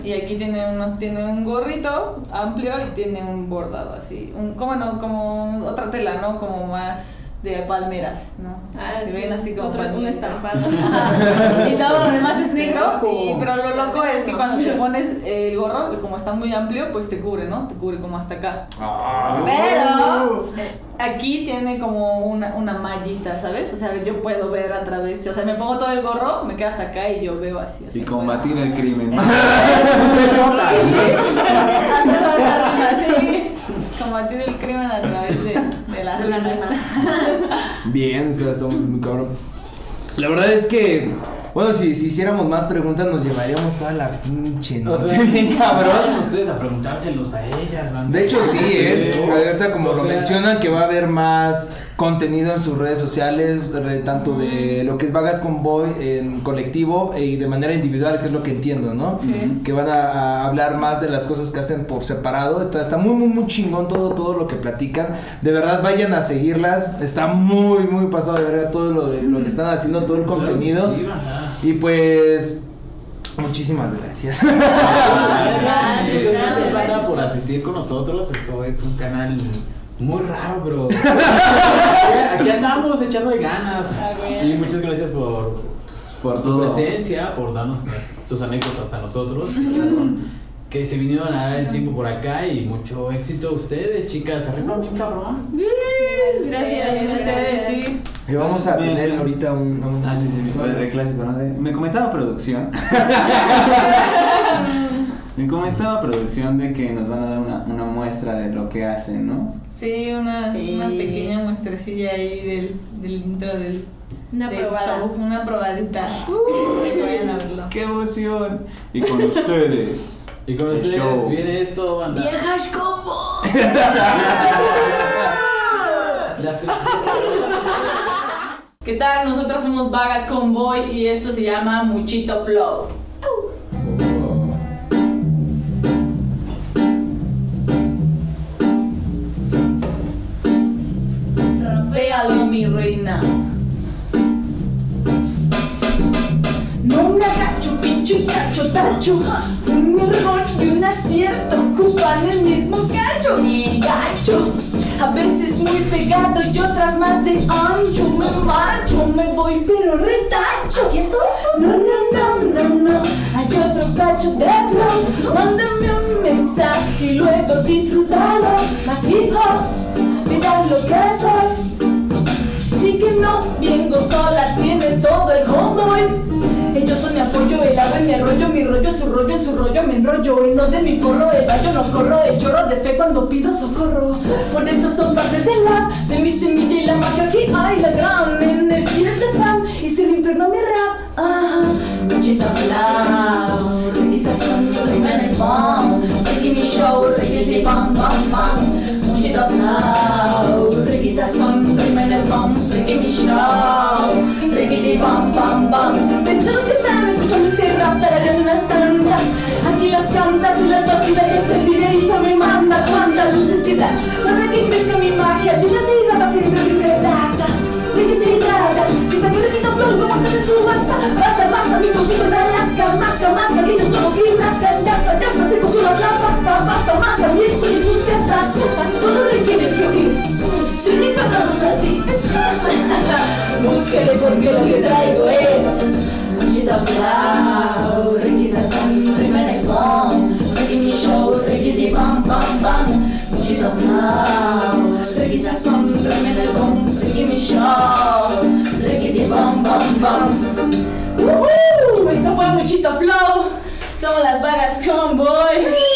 y aquí tiene un gorrito amplio y tiene un bordado así, como otra tela, ¿no? Como más de palmeras, ¿no? Se Sí, ven así como un palmeras. estampado. Ajá. Y todo lo demás es negro, pero lo loco es que cuando te pones el gorro, como está muy amplio, pues te cubre, ¿no? Te cubre como hasta acá. Pero aquí tiene como una mallita, ¿sabes? O sea, yo puedo ver a través, o sea, me pongo todo el gorro, me queda hasta acá y yo veo así. Y combatir el crimen. Hacer la rima, sí. Combatir el crimen a través de las rimas. Bien, está muy cabrón. La verdad es que, bueno, si hiciéramos más preguntas nos llevaríamos toda la pinche noche. O sea, Bien cabrón. vayan ustedes a preguntárselos a ellas, man. De hecho sí, ahorita como O lo sea, mencionan que va a haber más contenido en sus redes sociales, tanto de lo que es Vagas Convoy en colectivo y de manera individual, que es lo que entiendo, ¿no? Sí. Que van a hablar más de las cosas que hacen por separado. Está muy chingón todo lo que platican. De verdad vayan a seguirlas. Está muy pasado de verdad todo lo que están haciendo, todo el contenido. Sí, ajá. Y pues muchísimas gracias. Gracias, Gracias, banda, gracias. por asistir con nosotros. Esto es un canal muy raro, pero aquí andamos echándole ganas. Y muchas gracias por su todo. presencia, por darnos sus anécdotas a nosotros. Que se vinieron a dar el tiempo por acá y mucho éxito a ustedes, chicas. Arriba bien cabrón. Gracias También ustedes, sí. Y vamos a Bien. tener ahorita un El clásico, ¿no? Me comentaba producción. Me comentaba producción de que nos van a dar una muestra de lo que hacen, ¿no? Sí, una pequeña muestrecilla ahí del intro del Una del probada. show, una probadita. Para que vayan a verlo. ¡Qué emoción! Y con ustedes. Y con el ustedes show. viene esto, banda. ¡Viejas combo! Las tres. ¿Qué tal? Nosotros somos Vagas Convoy y esto se llama Muchito Flow. Rapéalo, mi reina. No me agacho, pincho y cacho, tacho. Un error y un acierto ocupan el mismo cacho. Y gacho, a veces muy pegado y otras más de ancho. Me marcho, me voy pero retacho. ¿Y esto? No. Hay otro cacho de flow. Mándame un mensaje y luego disfrútalo. Más más hip hop, mira lo que soy. Y que no vengo sola, tiene todo el convoy. Ellos son mi apoyo, el agua en mi arroyo, mi rollo, su rollo, en su rollo me enrollo. Y no de mi porro, el baño no corro, el chorro de fe cuando pido socorro. Por eso son parte de mi semilla y la magia. Aquí hay la gran energía de fan y se le impregnó mi rap. Muchita flow, quizás son primeros bomb. Reggae mi show, reggae de bam bam bam. Muchita flow, quizás son primeros bomb. Reggae mi show, reggae de bam bam bam. Los que están escuchando este rap tarareando unas tantas. Aquí las cantas y las vacilas y este videito me manda cuántas luces que dan para que crezca mi magia. Si la seguida va siempre libre redacta. ¿De qué se trata? Que saque de quito flow como está en subasta. Basta, mi flow super rasca, masca, que ellos todos que rascan, yasca, se consumas la pasta, más, también soy entusiasta. Todo requiere fluir, soy reencarnados así. Búsquele porque lo que traigo es Muchita flow, quizás son primeros bomb. Reggae mi show, reggae de bam bam bam. Muchita flow, quizás son primeros bomb. Reggae mi show, reggae de bam bam bam. Esto fue Muchita Flow. Somos las vagas Convoy.